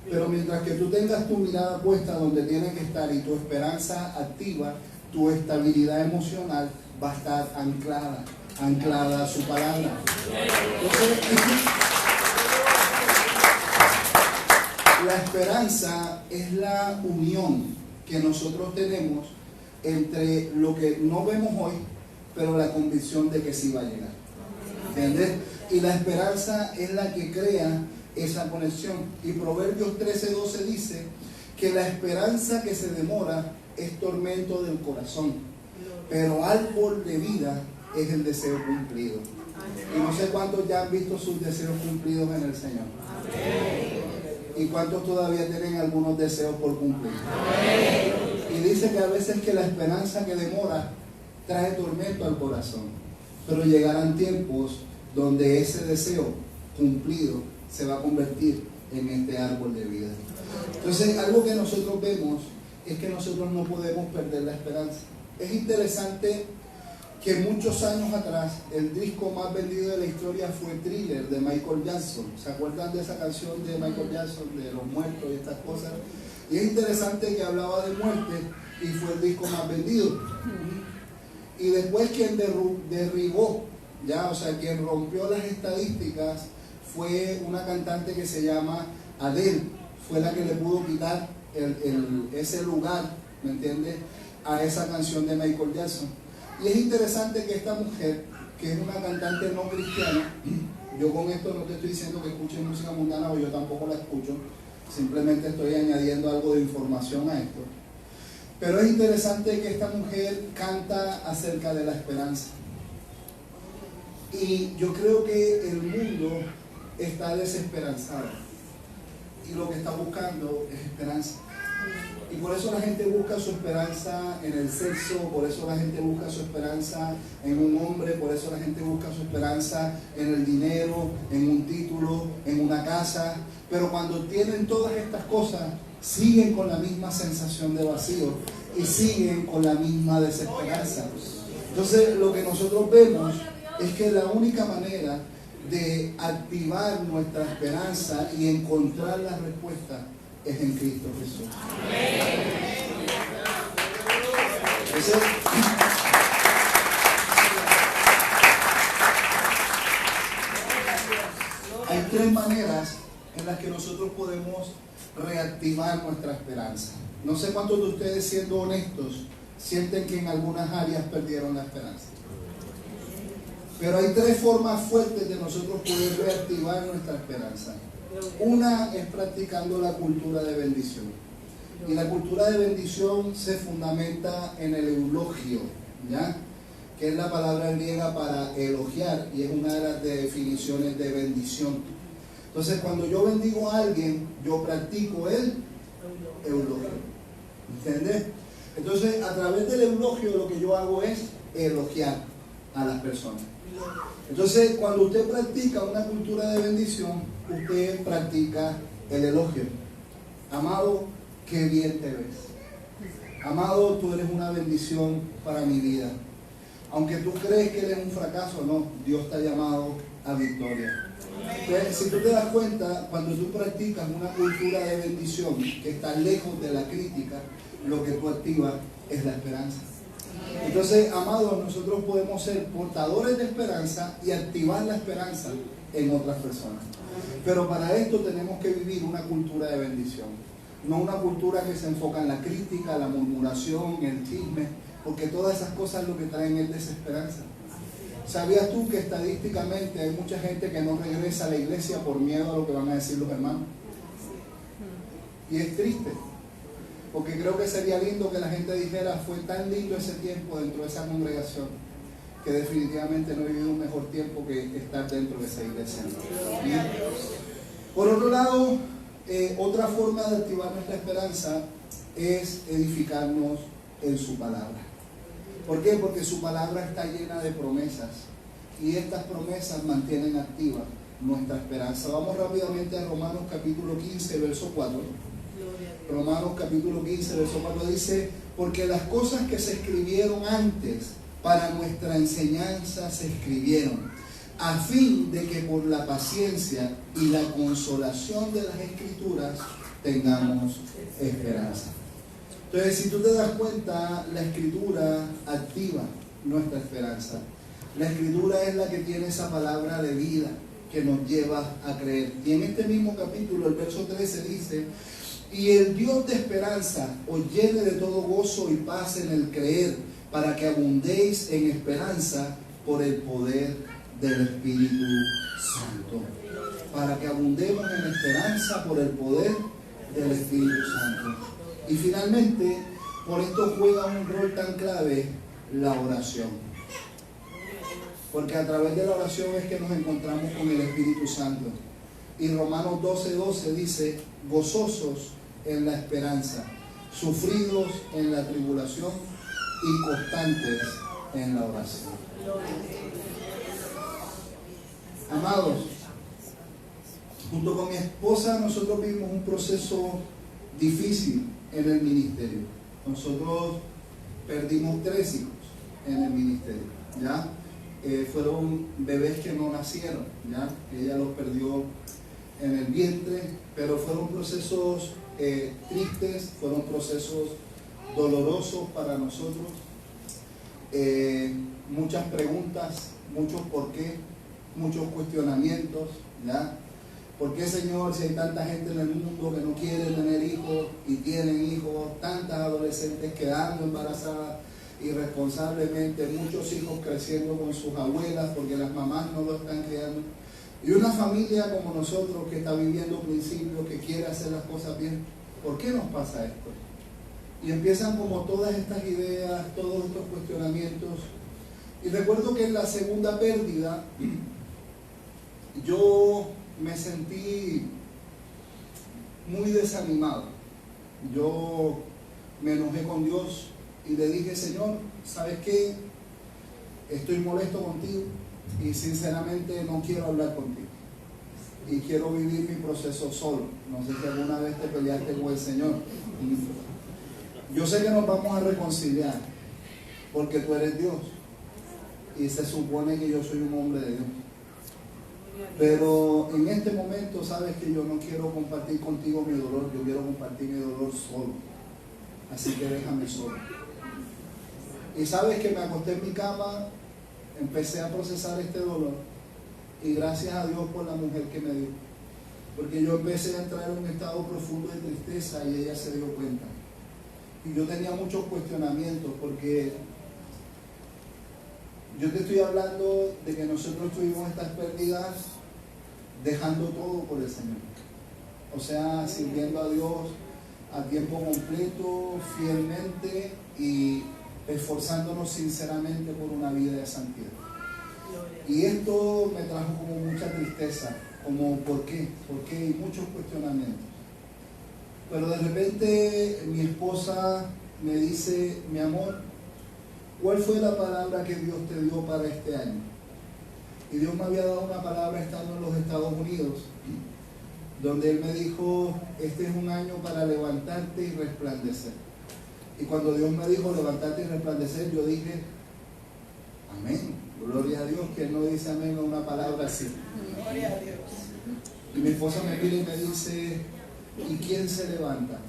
Pero mientras que tú tengas tu mirada puesta donde tiene que estar y tu esperanza activa, tu estabilidad emocional va a estar anclada a su palabra. Entonces, la esperanza es la unión que nosotros tenemos entre lo que no vemos hoy, pero la convicción de que sí va a llegar. ¿Entiendes? Y la esperanza es la que crea esa conexión. Y Proverbios 13:12 dice que la esperanza que se demora es tormento del corazón, pero árbol de vida es el deseo cumplido. Y no sé cuántos ya han visto sus deseos cumplidos en el Señor. Y cuántos todavía tienen algunos deseos por cumplir. Y dice que a veces que la esperanza que demora trae tormento al corazón, pero llegarán tiempos donde ese deseo cumplido se va a convertir en este árbol de vida. Entonces, algo que nosotros vemos es que nosotros no podemos perder la esperanza. Es interesante que muchos años atrás el disco más vendido de la historia fue Thriller de Michael Jackson. ¿Se acuerdan de esa canción de Michael Jackson, de los muertos y estas cosas? Y es interesante que hablaba de muerte y fue el disco más vendido. Y después quien derribó, ya, o sea, quien rompió las estadísticas fue una cantante que se llama Adele. Fue la que le pudo quitar ese lugar, ¿me entiendes?, a esa canción de Michael Jackson. Y es interesante que esta mujer, que es una cantante no cristiana, Yo con esto no te estoy diciendo que escuches música mundana, o yo tampoco la escucho, simplemente estoy añadiendo algo de información a esto. Pero es interesante que esta mujer canta acerca de la esperanza. Y yo creo que el mundo está desesperanzado. Y lo que está buscando es esperanza. Y por eso la gente busca su esperanza en el sexo, por eso la gente busca su esperanza en un hombre, por eso la gente busca su esperanza en el dinero, en un título, en una casa. Pero cuando tienen todas estas cosas, siguen con la misma sensación de vacío y siguen con la misma desesperanza. Entonces, lo que nosotros vemos es que la única manera de activar nuestra esperanza y encontrar la respuesta es en Cristo Jesús. Entonces, hay tres maneras en las que nosotros podemos reactivar nuestra esperanza. No sé cuántos de ustedes, siendo honestos, sienten que en algunas áreas perdieron la esperanza. Pero hay tres formas fuertes de nosotros poder reactivar nuestra esperanza. Una es practicando la cultura de bendición. Y la cultura de bendición se fundamenta en el eulogio, ¿ya? Que es la palabra griega para elogiar y es una de las definiciones de bendición. Entonces, cuando yo bendigo a alguien, yo practico el eulogio. ¿Entendés? Entonces, a través del eulogio lo que yo hago es elogiar a las personas. Entonces, cuando usted practica una cultura de bendición, usted practica el elogio. Amado, qué bien te ves. Amado, tú eres una bendición para mi vida. Aunque tú crees que eres un fracaso, no, Dios te ha llamado a victoria. Entonces, si tú te das cuenta, cuando tú practicas una cultura de bendición que está lejos de la crítica, lo que tú activas es la esperanza. Entonces, amados, nosotros podemos ser portadores de esperanza y activar la esperanza en otras personas. Pero para esto tenemos que vivir una cultura de bendición. No una cultura que se enfoca en la crítica, la murmuración, el chisme, porque todas esas cosas lo que traen es desesperanza. ¿Sabías tú que estadísticamente hay mucha gente que no regresa a la iglesia por miedo a lo que van a decir los hermanos? Y es triste. Porque creo que sería lindo que la gente dijera, fue tan lindo ese tiempo dentro de esa congregación, que definitivamente no he vivido un mejor tiempo que estar dentro de esa iglesia. ¿Bien? Por otro lado, otra forma de activar nuestra esperanza es edificarnos en su palabra. ¿Por qué? Porque su palabra está llena de promesas y estas promesas mantienen activa nuestra esperanza. Vamos rápidamente a Romanos capítulo 15, verso 4. Romanos capítulo 15, verso 4 dice: porque las cosas que se escribieron antes para nuestra enseñanza se escribieron, a fin de que por la paciencia y la consolación de las Escrituras tengamos esperanza. Entonces, si tú te das cuenta, la Escritura activa nuestra esperanza. La Escritura es la que tiene esa palabra de vida que nos lleva a creer. Y en este mismo capítulo, el verso 13 dice: y el Dios de esperanza os llene de todo gozo y paz en el creer, para que abundéis en esperanza por el poder del Espíritu Santo. Para que abundemos en esperanza por el poder del Espíritu Santo. Y finalmente, por esto juega un rol tan clave la oración. Porque a través de la oración es que nos encontramos con el Espíritu Santo. Y Romanos 12:12 dice: gozosos en la esperanza, sufridos en la tribulación y constantes en la oración. Amados, junto con mi esposa nosotros vivimos un proceso difícil en el ministerio. Nosotros perdimos 3 hijos en el ministerio, ¿ya? Fueron bebés que no nacieron, ¿ya? Ella los perdió en el vientre, pero fueron procesos tristes, fueron procesos dolorosos para nosotros, muchas preguntas, muchos por qué, muchos cuestionamientos, ¿ya? ¿Por qué, Señor, si hay tanta gente en el mundo que no quiere tener hijos y tienen hijos, tantas adolescentes quedando embarazadas irresponsablemente, muchos hijos creciendo con sus abuelas porque las mamás no lo están criando? Y una familia como nosotros que está viviendo principios, que quiere hacer las cosas bien, ¿por qué nos pasa esto? Y empiezan como todas estas ideas, todos estos cuestionamientos. Y recuerdo que en la segunda pérdida yo me sentí muy desanimado. Yo me enojé con Dios y le dije: Señor, ¿sabes qué? Estoy molesto contigo y sinceramente no quiero hablar contigo. Y quiero vivir mi proceso solo. No sé si alguna vez te peleaste con el Señor. Yo sé que nos vamos a reconciliar porque tú eres Dios y se supone que yo soy un hombre de Dios. Pero en este momento sabes que yo no quiero compartir contigo mi dolor, yo quiero compartir mi dolor solo. Así que déjame solo. Y sabes que me acosté en mi cama, empecé a procesar este dolor y gracias a Dios por la mujer que me dio. Porque yo empecé a entrar en un estado profundo de tristeza y ella se dio cuenta. Y yo tenía muchos cuestionamientos porque yo te estoy hablando de que nosotros tuvimos estas pérdidas dejando todo por el Señor. O sea, sirviendo a Dios a tiempo completo, fielmente y esforzándonos sinceramente por una vida de santidad. Y esto me trajo como mucha tristeza, como ¿por qué? ¿Por qué? Y muchos cuestionamientos. Pero de repente mi esposa me dice: mi amor, ¿cuál fue la palabra que Dios te dio para este año? Y Dios me había dado una palabra estando en los Estados Unidos, donde Él me dijo: este es un año para levantarte y resplandecer. Y cuando Dios me dijo levantarte y resplandecer, yo dije: amén, gloria a Dios, que Él no dice amén a una palabra así. Gloria a Dios. Y mi esposa me mira y me dice: ¿y quién se levanta?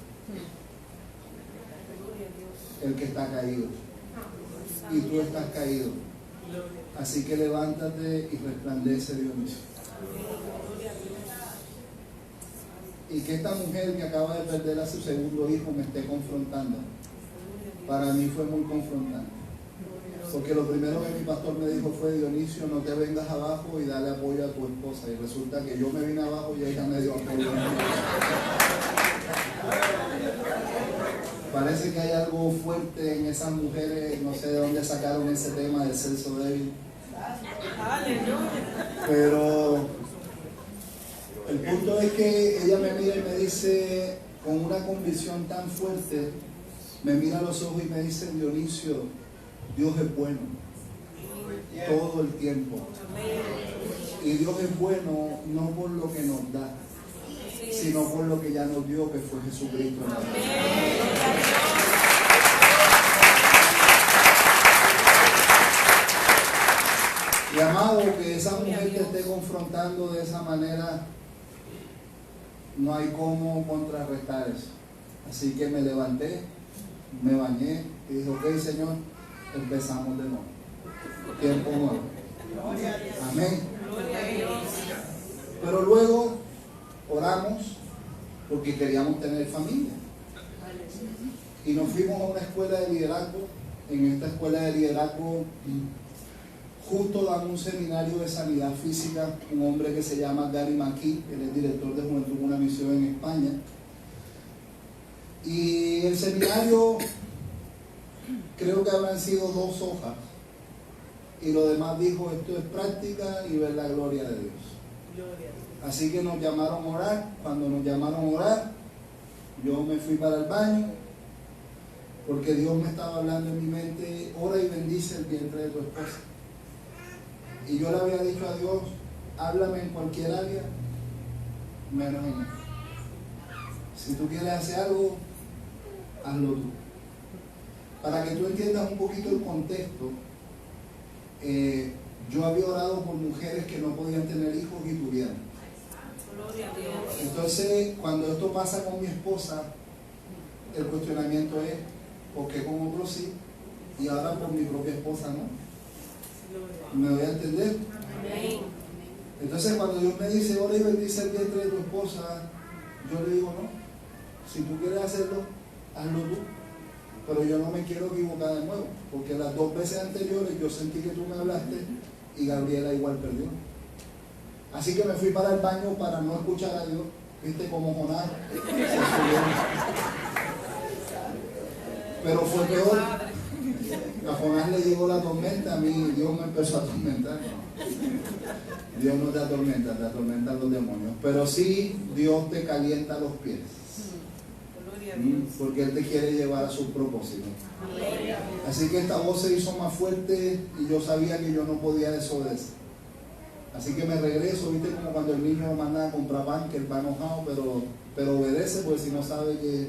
El que está caído. Y tú estás caído. Así que levántate y resplandece, Dionisio. Y que esta mujer que acaba de perder a su segundo hijo me esté confrontando, para mí fue muy confrontante. Porque lo primero que mi pastor me dijo fue: Dionisio, no te vengas abajo y dale apoyo a tu esposa. Y resulta que yo me vine abajo y ella me dio apoyo a mí. Parece que hay algo fuerte en esas mujeres, no sé de dónde sacaron ese tema del sexo débil. Pero el punto es que ella me mira y me dice, con una convicción tan fuerte, me mira a los ojos y me dice: Dionisio, Dios es bueno todo el tiempo. Y Dios es bueno no por lo que nos da, sino por lo que ya nos dio, que fue Jesucristo. Y amado, que esa mujer te esté confrontando de esa manera, no hay cómo contrarrestar eso. Así que me levanté, me bañé y dije: ok, Señor, empezamos de nuevo. Tiempo nuevo. Amén. Pero luego oramos porque queríamos tener familia. Y nos fuimos a una escuela de liderazgo. En esta escuela de liderazgo justo dan un seminario de sanidad física un hombre que se llama Gary McKee, él es director de Juventud en una Misión en España. Y el seminario creo que habrán sido 2 hojas. Y lo demás dijo: esto es práctica y ver la gloria de Dios. Así que nos llamaron a orar. Cuando nos llamaron a orar, yo me fui para el baño, porque Dios me estaba hablando en mi mente: ora y bendice el vientre de tu esposa. Y yo le había dicho a Dios: háblame en cualquier área, menos en esto. Si tú quieres hacer algo, hazlo tú. Para que tú entiendas un poquito el contexto, yo había orado por mujeres que no podían tener hijos y tuvieron. Entonces, cuando esto pasa con mi esposa, el cuestionamiento es: ¿por qué con otros sí? Y ahora por mi propia esposa no. ¿Me voy a entender? Entonces, cuando Dios me dice: ora y bendice el vientre de tu esposa, yo le digo: no, si tú quieres hacerlo, hazlo tú. Pero yo no me quiero equivocar de nuevo, porque las 2 veces anteriores yo sentí que tú me hablaste y Gabriela igual perdió. Así que me fui para el baño para no escuchar a Dios. ¿Viste cómo Jonás se subió? Pero fue peor. A Jonás le llegó la tormenta, a mí Dios me empezó a atormentar. Dios no te atormentan los demonios. Pero sí, Dios te calienta los pies. Porque Él te quiere llevar a su propósito. Así que esta voz se hizo más fuerte y yo sabía que yo no podía desobedecer. Así que me regreso, viste como cuando el niño manda a comprar pan, que él va enojado, pero obedece, porque si no sabe que...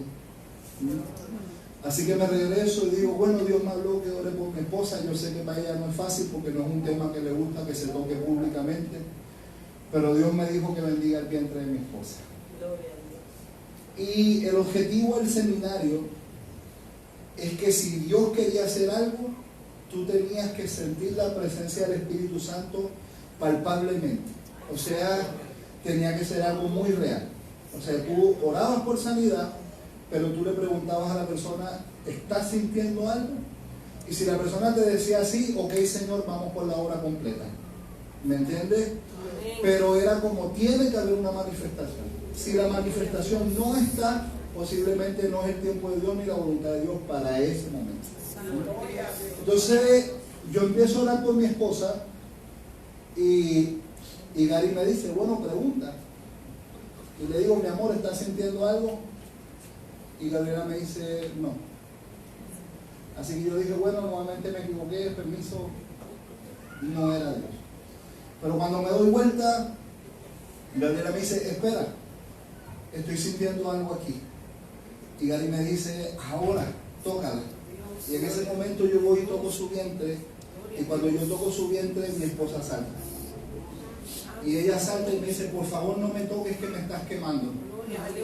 Así que me regreso y digo, bueno, Dios me habló que ore por mi esposa. Yo sé que para ella no es fácil porque no es un tema que le gusta que se toque públicamente, pero Dios me dijo que bendiga el vientre de mi esposa. Y el objetivo del seminario es que si Dios quería hacer algo, tú tenías que sentir la presencia del Espíritu Santo palpablemente. O sea, tenía que ser algo muy real. O sea, tú orabas por sanidad, pero tú le preguntabas a la persona, ¿estás sintiendo algo? Y si la persona te decía sí, ok, Señor, vamos por la obra completa. ¿Me entiendes? Pero era como, tiene que haber una manifestación. Si la manifestación no está, posiblemente no es el tiempo de Dios ni la voluntad de Dios para ese momento. Entonces, yo empiezo a orar por mi esposa y Gary me dice, bueno, pregunta. Y le digo, mi amor, ¿estás sintiendo algo? Y Gabriela me dice, no. Así que yo dije, bueno, nuevamente me equivoqué, permiso, no era Dios. Pero cuando me doy vuelta, Gabriela me dice, espera, estoy sintiendo algo aquí. Y Gary me dice, ahora, tócala. Y en ese momento yo voy y toco su vientre, y cuando yo toco su vientre, mi esposa salta. Y ella salta y me dice, por favor no me toques que me estás quemando.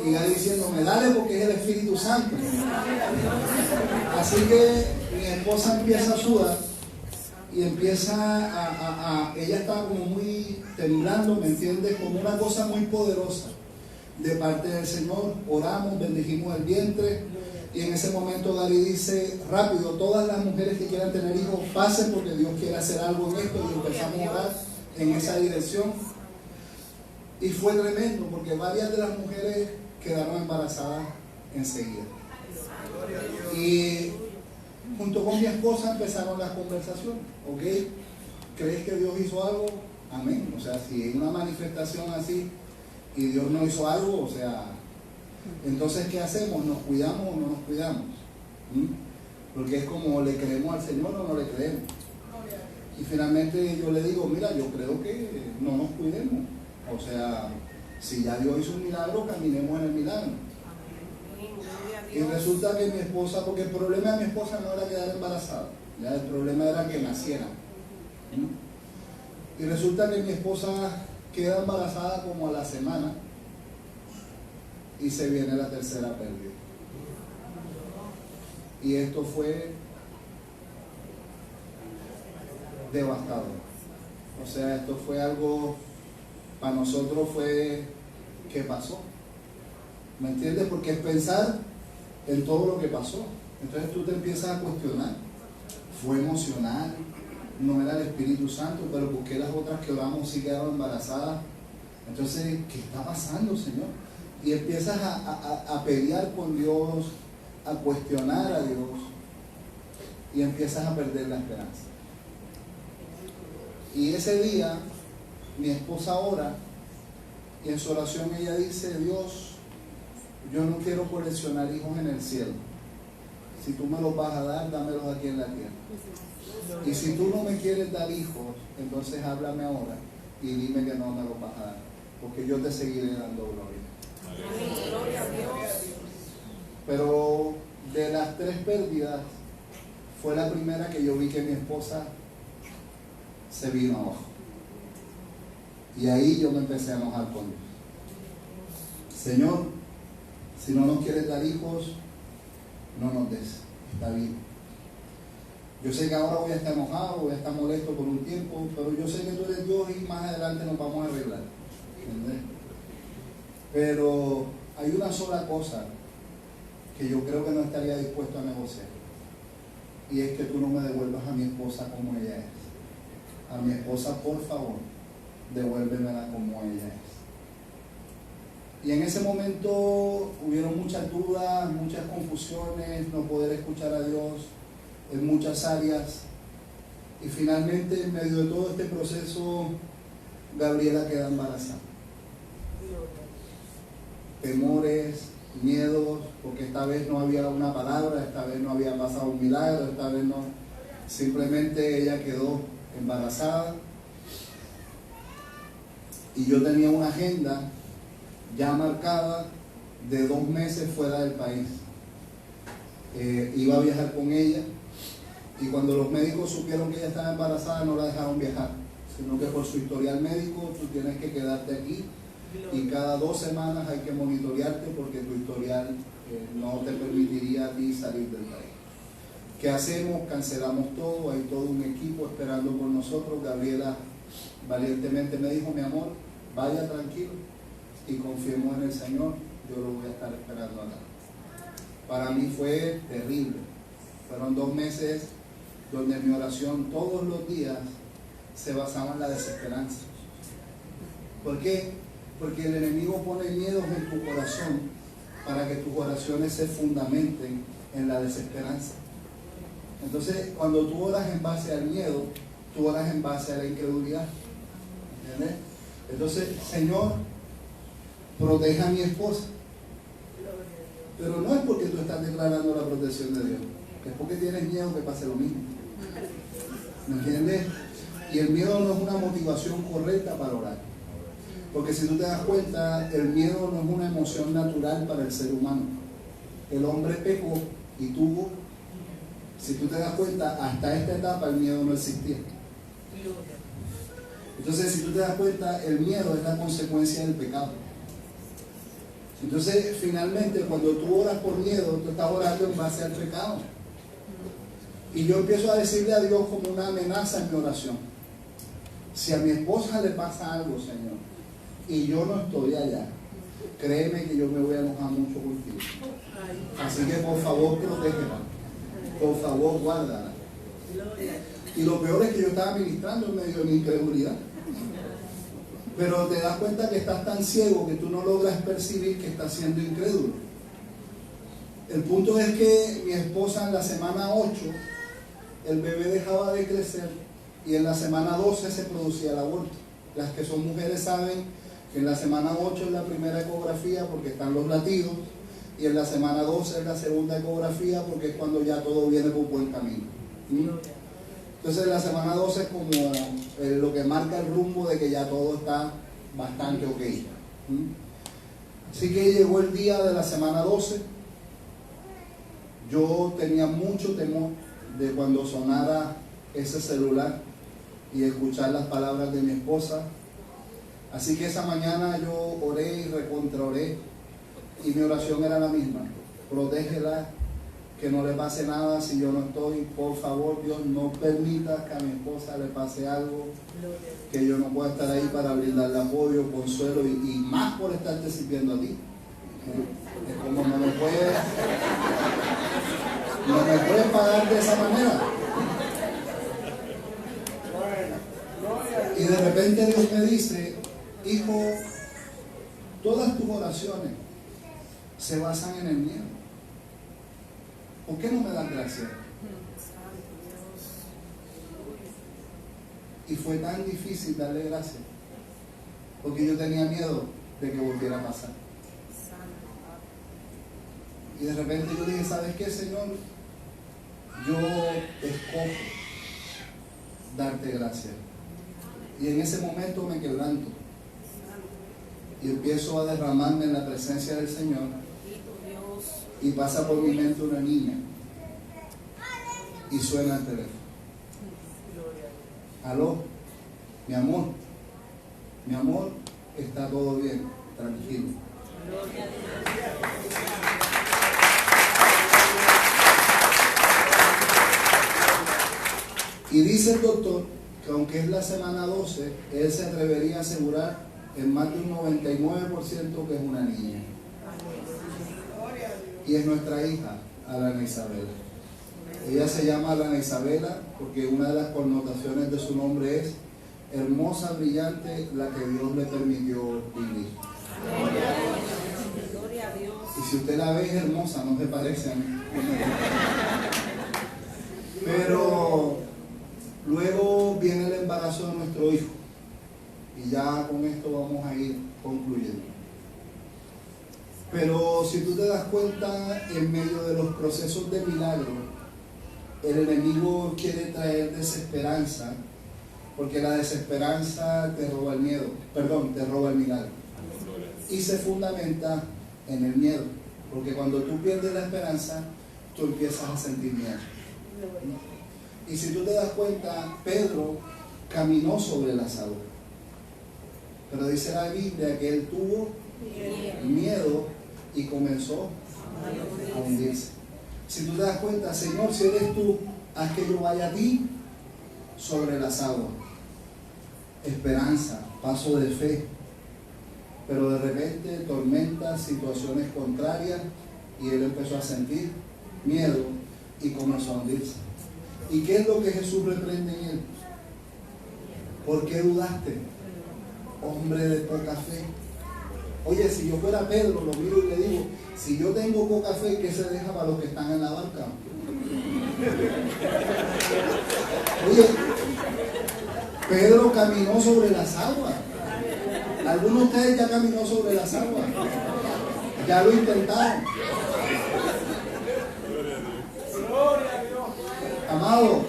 Y Gary diciéndome, dale porque es el Espíritu Santo. Así que mi esposa empieza a sudar y empieza ella estaba como muy temblando, ¿me entiendes? Como una cosa muy poderosa de parte del Señor. Oramos, bendijimos el vientre y en ese momento Gary dice, rápido, todas las mujeres que quieran tener hijos, pasen porque Dios quiere hacer algo en esto, y empezamos a orar en esa dirección. Y fue tremendo porque varias de las mujeres quedaron embarazadas enseguida. Y junto con mi esposa empezaron las conversaciones. ¿Ok? ¿Crees que Dios hizo algo? Amén. O sea, si hay una manifestación así y Dios no hizo algo, o sea, entonces ¿qué hacemos? ¿Nos cuidamos o no nos cuidamos? Porque es como, ¿le creemos al Señor o no le creemos? Y finalmente yo le digo, mira, yo creo que no nos cuidemos. O sea, si ya Dios hizo un milagro, caminemos en el milagro. Y resulta que mi esposa, porque el problema de mi esposa no era quedar embarazada, ya el problema era que naciera. Y resulta que mi esposa queda embarazada como a la semana y se viene la tercera pérdida. Y esto fue devastador. O sea, esto fue algo... Para nosotros fue, ¿qué pasó? ¿Me entiendes? Porque es pensar en todo lo que pasó. Entonces tú te empiezas a cuestionar. Fue emocional, no era el Espíritu Santo, pero ¿por qué las otras que oramos sí quedaron embarazadas? Entonces, ¿qué está pasando, Señor? Y empiezas a pelear con Dios, a cuestionar a Dios, y empiezas a perder la esperanza. Y ese día... mi esposa ora y en su oración ella dice, Dios, yo no quiero coleccionar hijos en el cielo. Si tú me los vas a dar, dámelos aquí en la tierra. Y si tú no me quieres dar hijos, entonces háblame ahora y dime que no me los vas a dar, porque yo te seguiré dando gloria. Pero de las 3 pérdidas, fue la primera que yo vi que mi esposa se vino abajo. Y ahí yo me empecé a enojar con Dios. Señor, si no nos quieres dar hijos, no nos des. Está bien. Yo sé que ahora voy a estar enojado, voy a estar molesto por un tiempo, pero yo sé que tú eres Dios y más adelante nos vamos a arreglar. ¿Entendés? Pero hay una sola cosa que yo creo que no estaría dispuesto a negociar. Y es que tú no me devuelvas a mi esposa como ella es. A mi esposa, por favor, devuélvemela como ella es. Y en ese momento hubieron muchas dudas, muchas confusiones, no poder escuchar a Dios en muchas áreas. Y finalmente, en medio de todo este proceso, Gabriela queda embarazada. Temores, miedos, porque esta vez no había una palabra, esta vez no había pasado un milagro, esta vez no, simplemente ella quedó embarazada. Y yo tenía una agenda ya marcada de 2 meses fuera del país. Iba a viajar con ella, y cuando los médicos supieron que ella estaba embarazada no la dejaron viajar, sino que por su historial médico tú tienes que quedarte aquí y cada 2 semanas hay que monitorearte porque tu historial no te permitiría a ti salir del país. ¿Qué hacemos? Cancelamos todo, hay todo un equipo esperando por nosotros. Gabriela valientemente me dijo: mi amor, vaya tranquilo y confiemos en el Señor, yo lo voy a estar esperando acá. Para mí fue terrible. Fueron 2 meses donde mi oración todos los días se basaba en la desesperanza. ¿Por qué? Porque el enemigo pone miedos en tu corazón para que tus oraciones se fundamenten en la desesperanza. Entonces, cuando tú oras en base al miedo, tú oras en base a la incredulidad. ¿Entiendes? Entonces, Señor, proteja a mi esposa. Pero no es porque tú estás declarando la protección de Dios, es porque tienes miedo que pase lo mismo. ¿Me entiendes? Y el miedo no es una motivación correcta para orar. Porque si tú te das cuenta, el miedo no es una emoción natural para el ser humano. El hombre pecó y tuvo, si tú te das cuenta, hasta esta etapa el miedo no existía. Entonces, si tú te das cuenta, el miedo es la consecuencia del pecado. Entonces, finalmente, cuando tú oras por miedo, tú estás orando en base al pecado. Y yo empiezo a decirle a Dios como una amenaza en mi oración: si a mi esposa le pasa algo, Señor, y yo no estoy allá, créeme que yo me voy a enojar mucho contigo. Así que por favor, protégela. Por favor, guárdala. Y lo peor es que yo estaba ministrando en medio de mi incredulidad. Pero te das cuenta que estás tan ciego que tú no logras percibir que estás siendo incrédulo. El punto es que mi esposa en la semana 8, el bebé dejaba de crecer y en la semana 12 se producía el aborto. Las que son mujeres saben que en la semana 8 es la primera ecografía porque están los latidos, y en la semana 12 es la segunda ecografía porque es cuando ya todo viene por buen camino. Entonces la semana 12 es como lo que marca el rumbo de que ya todo está bastante ok. Así que llegó el día de la semana 12. Yo tenía mucho temor de cuando sonara ese celular y escuchar las palabras de mi esposa. Así que esa mañana yo oré y recontraoré, y mi oración era la misma: protégela, que no le pase nada si yo no estoy. Por favor, Dios, no permita que a mi esposa le pase algo, que yo no pueda estar ahí para brindarle apoyo, consuelo, y más por estarte sirviendo a ti. Es como no me puedes pagar de esa manera. Y de repente Dios me dice: hijo, todas tus oraciones se basan en el miedo. ¿Por qué no me das gracias? Y fue tan difícil darle gracias, porque yo tenía miedo de que volviera a pasar. Y de repente yo dije: ¿sabes qué, Señor? Yo escojo darte gracias. Y en ese momento me quebranto y empiezo a derramarme en la presencia del Señor, y pasa por mi mente una niña y suena el teléfono. Aló, mi amor, está todo bien, tranquilo. Y dice el doctor que aunque es la semana 12, él se atrevería a asegurar en más de un 99% que es una niña. Y es nuestra hija, Alana Isabela. Ella se llama Alana Isabela porque una de las connotaciones de su nombre es hermosa, brillante, la que Dios le permitió vivir. Gloria a Dios. Y si usted la ve, es hermosa, no se parece a mí. Pero luego viene el embarazo de nuestro hijo. Y ya con esto vamos a ir concluyendo. Pero si tú te das cuenta, en medio de los procesos de milagro, el enemigo quiere traer desesperanza, porque la desesperanza te roba el miedo, te roba el milagro. Y se fundamenta en el miedo, porque cuando tú pierdes la esperanza, tú empiezas a sentir miedo. Y si tú te das cuenta, Pedro caminó sobre las aguas, pero dice la Biblia que él tuvo miedo y comenzó a hundirse. Si tú te das cuenta, Señor, si eres tú, haz que yo vaya a ti sobre las aguas. Esperanza, paso de fe. Pero de repente tormentas, situaciones contrarias, y él empezó a sentir miedo y comenzó a hundirse. ¿Y qué es lo que Jesús reprende en él? ¿Por qué dudaste, hombre de poca fe? Oye, si yo fuera Pedro, lo miro y le digo, si yo tengo poca fe, ¿qué se deja para los que están en la barca? Oye, Pedro caminó sobre las aguas. ¿Alguno de ustedes ya caminó sobre las aguas? Ya lo intentaron. Amado,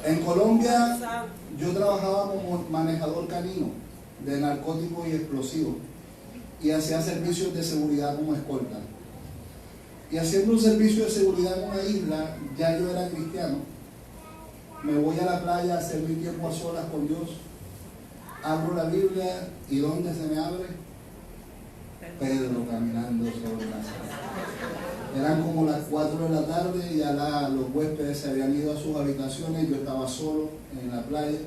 en Colombia yo trabajaba como manejador canino de narcóticos y explosivos y hacía servicios de seguridad como escolta. Y haciendo un servicio de seguridad en una isla, ya yo era cristiano. Me voy a la playa a hacer mi tiempo a solas con Dios. Abro la Biblia y ¿dónde se me abre? Pedro caminando sobre las aguas. Eran como las 4 de la tarde, ya los huéspedes se habían ido a sus habitaciones, yo estaba solo en la playa.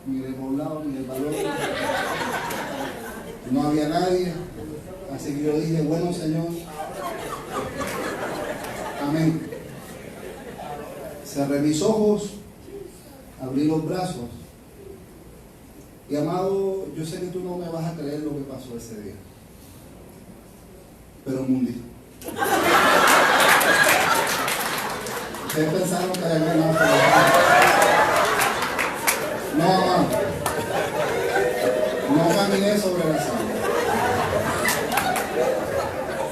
Miré por un lado, miré para el otro. No había nadie. Así que yo dije, bueno, Señor, amén. Cerré mis ojos, abrí los brazos. Y amado, yo sé que tú no me vas a creer lo que pasó ese día. Pero me hundí. Ustedes pensaron que había ganado. No, amado. No caminé sobre las aguas.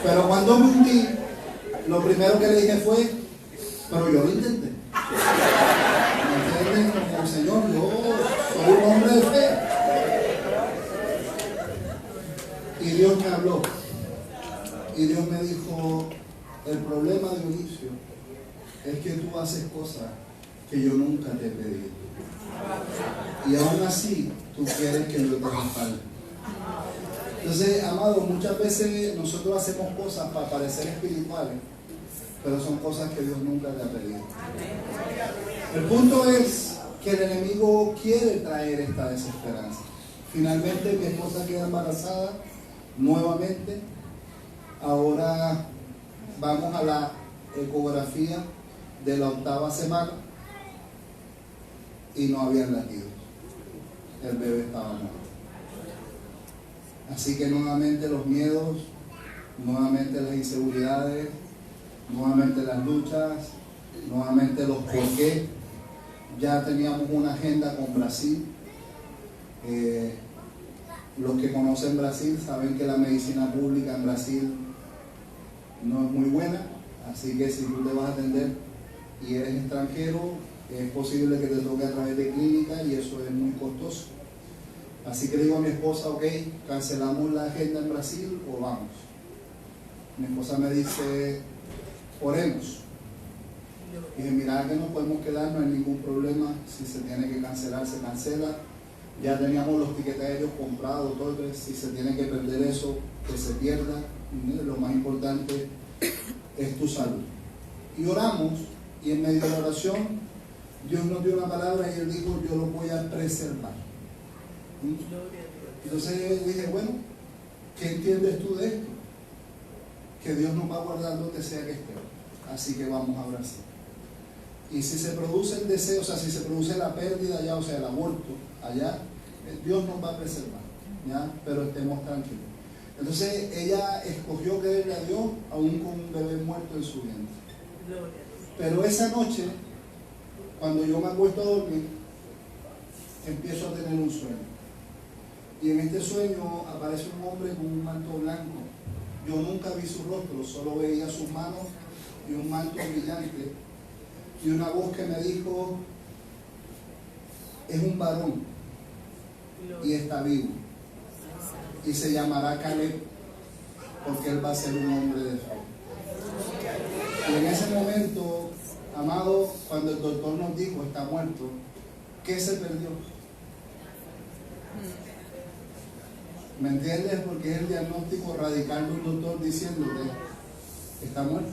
Pero cuando me hundí, lo primero que le dije fue, pero yo lo intenté. ¿Me entienden? Como Señor, yo soy un hombre de fe. Y Dios me habló. Y Dios me dijo, el problema de Dionisio es que tú haces cosas que yo nunca te he pedido. Y aún así, tú quieres que yo te respalde. Entonces, amado, muchas veces nosotros hacemos cosas para parecer espirituales, pero son cosas que Dios nunca te ha pedido. El punto es que el enemigo quiere traer esta desesperanza. Finalmente, mi esposa queda embarazada nuevamente. Ahora vamos a la ecografía de la 8ª semana y no habían latidos. El bebé estaba muerto. Así que nuevamente los miedos, nuevamente las inseguridades, nuevamente las luchas, nuevamente los por qué. Ya teníamos una agenda con Brasil. Los que conocen Brasil saben que la medicina pública en Brasil no es muy buena, así que si tú te vas a atender y eres extranjero, es posible que te toque a través de clínica y eso es muy costoso. Así que le digo a mi esposa, ok, cancelamos la agenda en Brasil o vamos. Mi esposa me dice, oremos. Y dije, mira que no podemos quedar, no hay ningún problema, si se tiene que cancelar, se cancela. Ya teníamos los tiquetes aéreos comprados, todo, si se tiene que perder eso, que se pierda. Lo más importante es tu salud. Y oramos, y en medio de la oración, Dios nos dio una palabra y Él dijo, yo lo voy a preservar. Entonces dije, bueno, ¿qué entiendes tú de esto? Que Dios nos va a guardar donde sea que esté. Así que vamos a Brasil. Y si se produce el deseo, o sea, si se produce la pérdida allá, o sea, el aborto allá, Dios nos va a preservar, ¿ya? Pero estemos tranquilos. Entonces ella escogió creerle a Dios aún con un bebé muerto en su vientre. Pero esa noche, cuando yo me acuesto a dormir, empiezo a tener un sueño. Y en este sueño aparece un hombre con un manto blanco. Yo nunca vi su rostro, solo veía sus manos y un manto brillante. Y una voz que me dijo, es un varón y está vivo. Y se llamará Caleb, porque él va a ser un hombre de fe. Y en ese momento, amado, cuando el doctor nos dijo está muerto, ¿qué se perdió? ¿Me entiendes? Porque es el diagnóstico radical de un doctor diciéndote está muerto.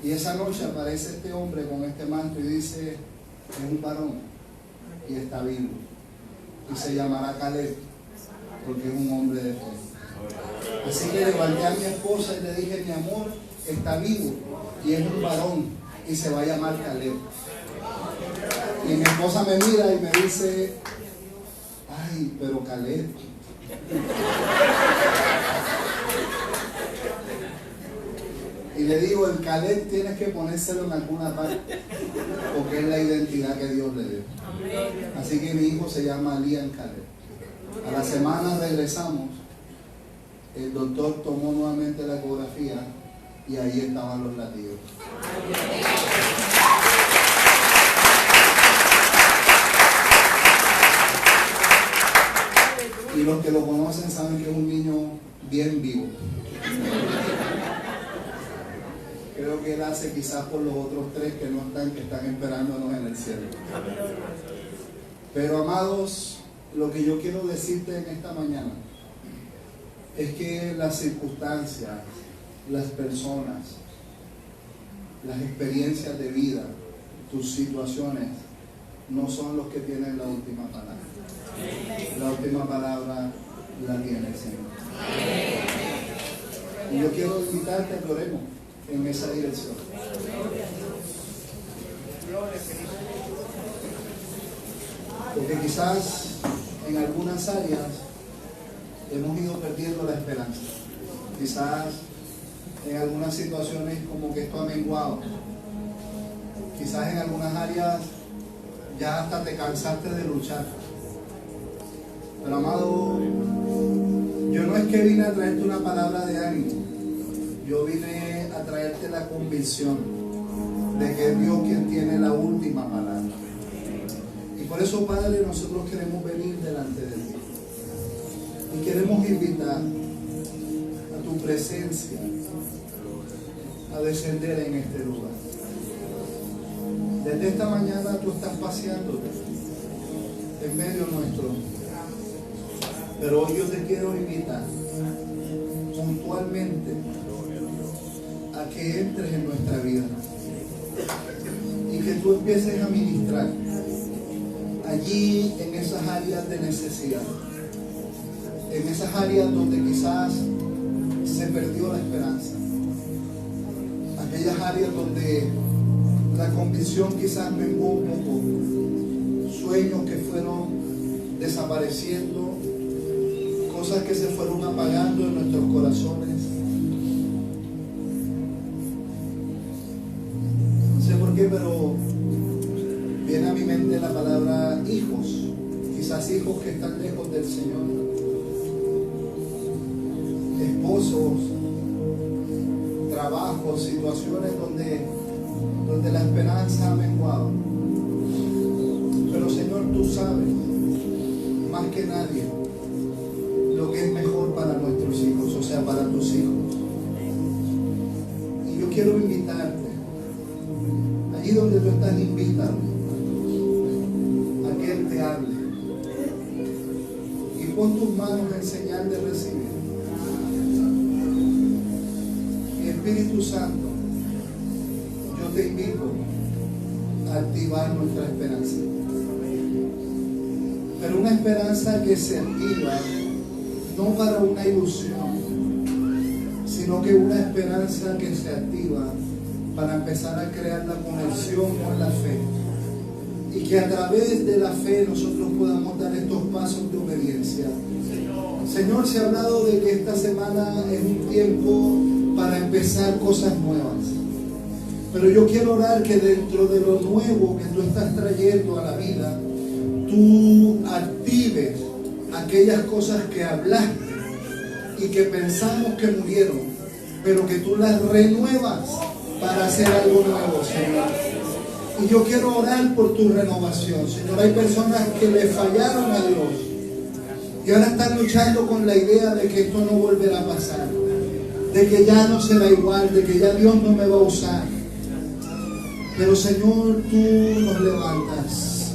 Y esa noche aparece este hombre con este manto y dice, es un varón y está vivo. Y se llamará Caleb, porque es un hombre de fe. Así que levanté a mi esposa y le dije, mi amor, está vivo y es un varón y se va a llamar Caleb. Y mi esposa me mira y me dice, ay, pero Caleb. Y le digo, el Caleb tienes que ponérselo en alguna parte, porque es la identidad que Dios le dio. Así que mi hijo se llama Liam Caleb. A la semana regresamos, el doctor tomó nuevamente la ecografía y ahí estaban los latidos. Y los que lo conocen saben que es un niño bien vivo. Creo que él hace quizás por los otros 3 que no están, que están esperándonos en el cielo. Pero amados, lo que yo quiero decirte en esta mañana es que las circunstancias, las personas, las experiencias de vida, tus situaciones, no son los que tienen la última palabra. La última palabra la tiene el Señor. Y yo quiero invitarte a que oremos en esa dirección. Porque quizás en algunas áreas hemos ido perdiendo la esperanza. Quizás en algunas situaciones como que esto ha menguado. Quizás en algunas áreas ya hasta te cansaste de luchar. Pero amado, yo no es que vine a traerte una palabra de ánimo. Yo vine a traerte la convicción de que es Dios quien tiene la última palabra. Y por eso, Padre, nosotros queremos venir delante de ti. Y queremos invitar a tu presencia a descender en este lugar. Desde esta mañana tú estás paseándote en medio nuestro. Pero hoy yo te quiero invitar puntualmente a que entres en nuestra vida y que tú empieces a ministrar allí en esas áreas de necesidad, en esas áreas donde quizás se perdió la esperanza, aquellas áreas donde la convicción quizás menguó un poco, sueños que fueron desapareciendo, cosas que se fueron apagando en nuestros corazones. No sé por qué, pero viene a mi mente la palabra hijos, quizás hijos que están lejos del Señor, esposos, trabajos, situaciones donde la esperanza ha menguado. Pero Señor, tú sabes más que nadie lo que es mejor para nuestros hijos, o sea, para tus hijos. Y yo quiero invitarte, allí donde tú estás, invítalo a que Él te hable. Y pon tus manos en señal de recibir. Y Espíritu Santo, yo te invito a activar nuestra esperanza. Pero una esperanza que se activa no para una ilusión, sino que una esperanza que se activa para empezar a crear la conexión con la fe. Y que a través de la fe nosotros podamos dar estos pasos de obediencia. Señor, se ha hablado de que esta semana es un tiempo para empezar cosas nuevas. Pero yo quiero orar que dentro de lo nuevo que tú estás trayendo a la vida, tú actives aquellas cosas que hablaste y que pensamos que murieron, pero que tú las renuevas para hacer algo nuevo, Señor. Y yo quiero orar por tu renovación, Señor. Hay personas que le fallaron a Dios y ahora están luchando con la idea de que esto no volverá a pasar, de que ya no será igual, de que ya Dios no me va a usar. Pero Señor, tú nos levantas.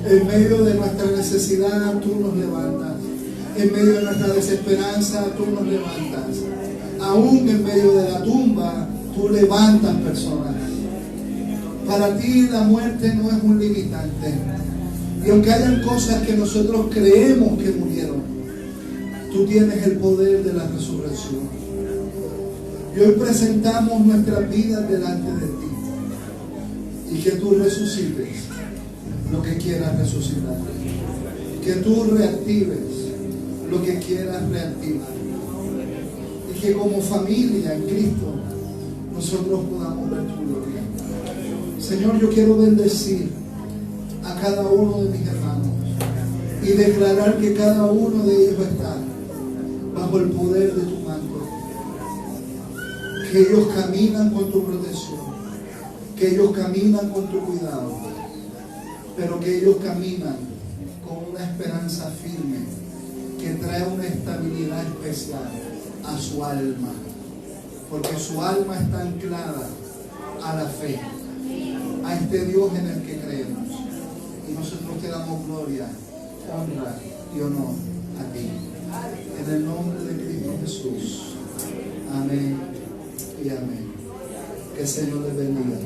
En medio de nuestra necesidad, tú nos levantas. En medio de nuestra desesperanza, tú nos levantas. Aún en medio de la tumba, tú levantas personas. Para ti la muerte no es un limitante. Y aunque hayan cosas que nosotros creemos que murieron, tú tienes el poder de la resurrección. Y hoy presentamos nuestras vidas delante de ti. Y que tú resucites lo que quieras resucitar. Que tú reactives lo que quieras reactivar. Y que como familia en Cristo nosotros podamos ver tu gloria. Señor, yo quiero bendecir a cada uno de mis hermanos y declarar que cada uno de ellos está bajo el poder de tu manto. Que ellos caminan con tu protección, que ellos caminan con tu cuidado, pero que ellos caminan con una esperanza firme que trae una estabilidad especial a su alma, porque su alma está anclada a la fe, a este Dios en el que creemos. Y nosotros te damos gloria, honra y honor a ti. En el nombre de Cristo Jesús. Amén y amén. Que el Señor les bendiga.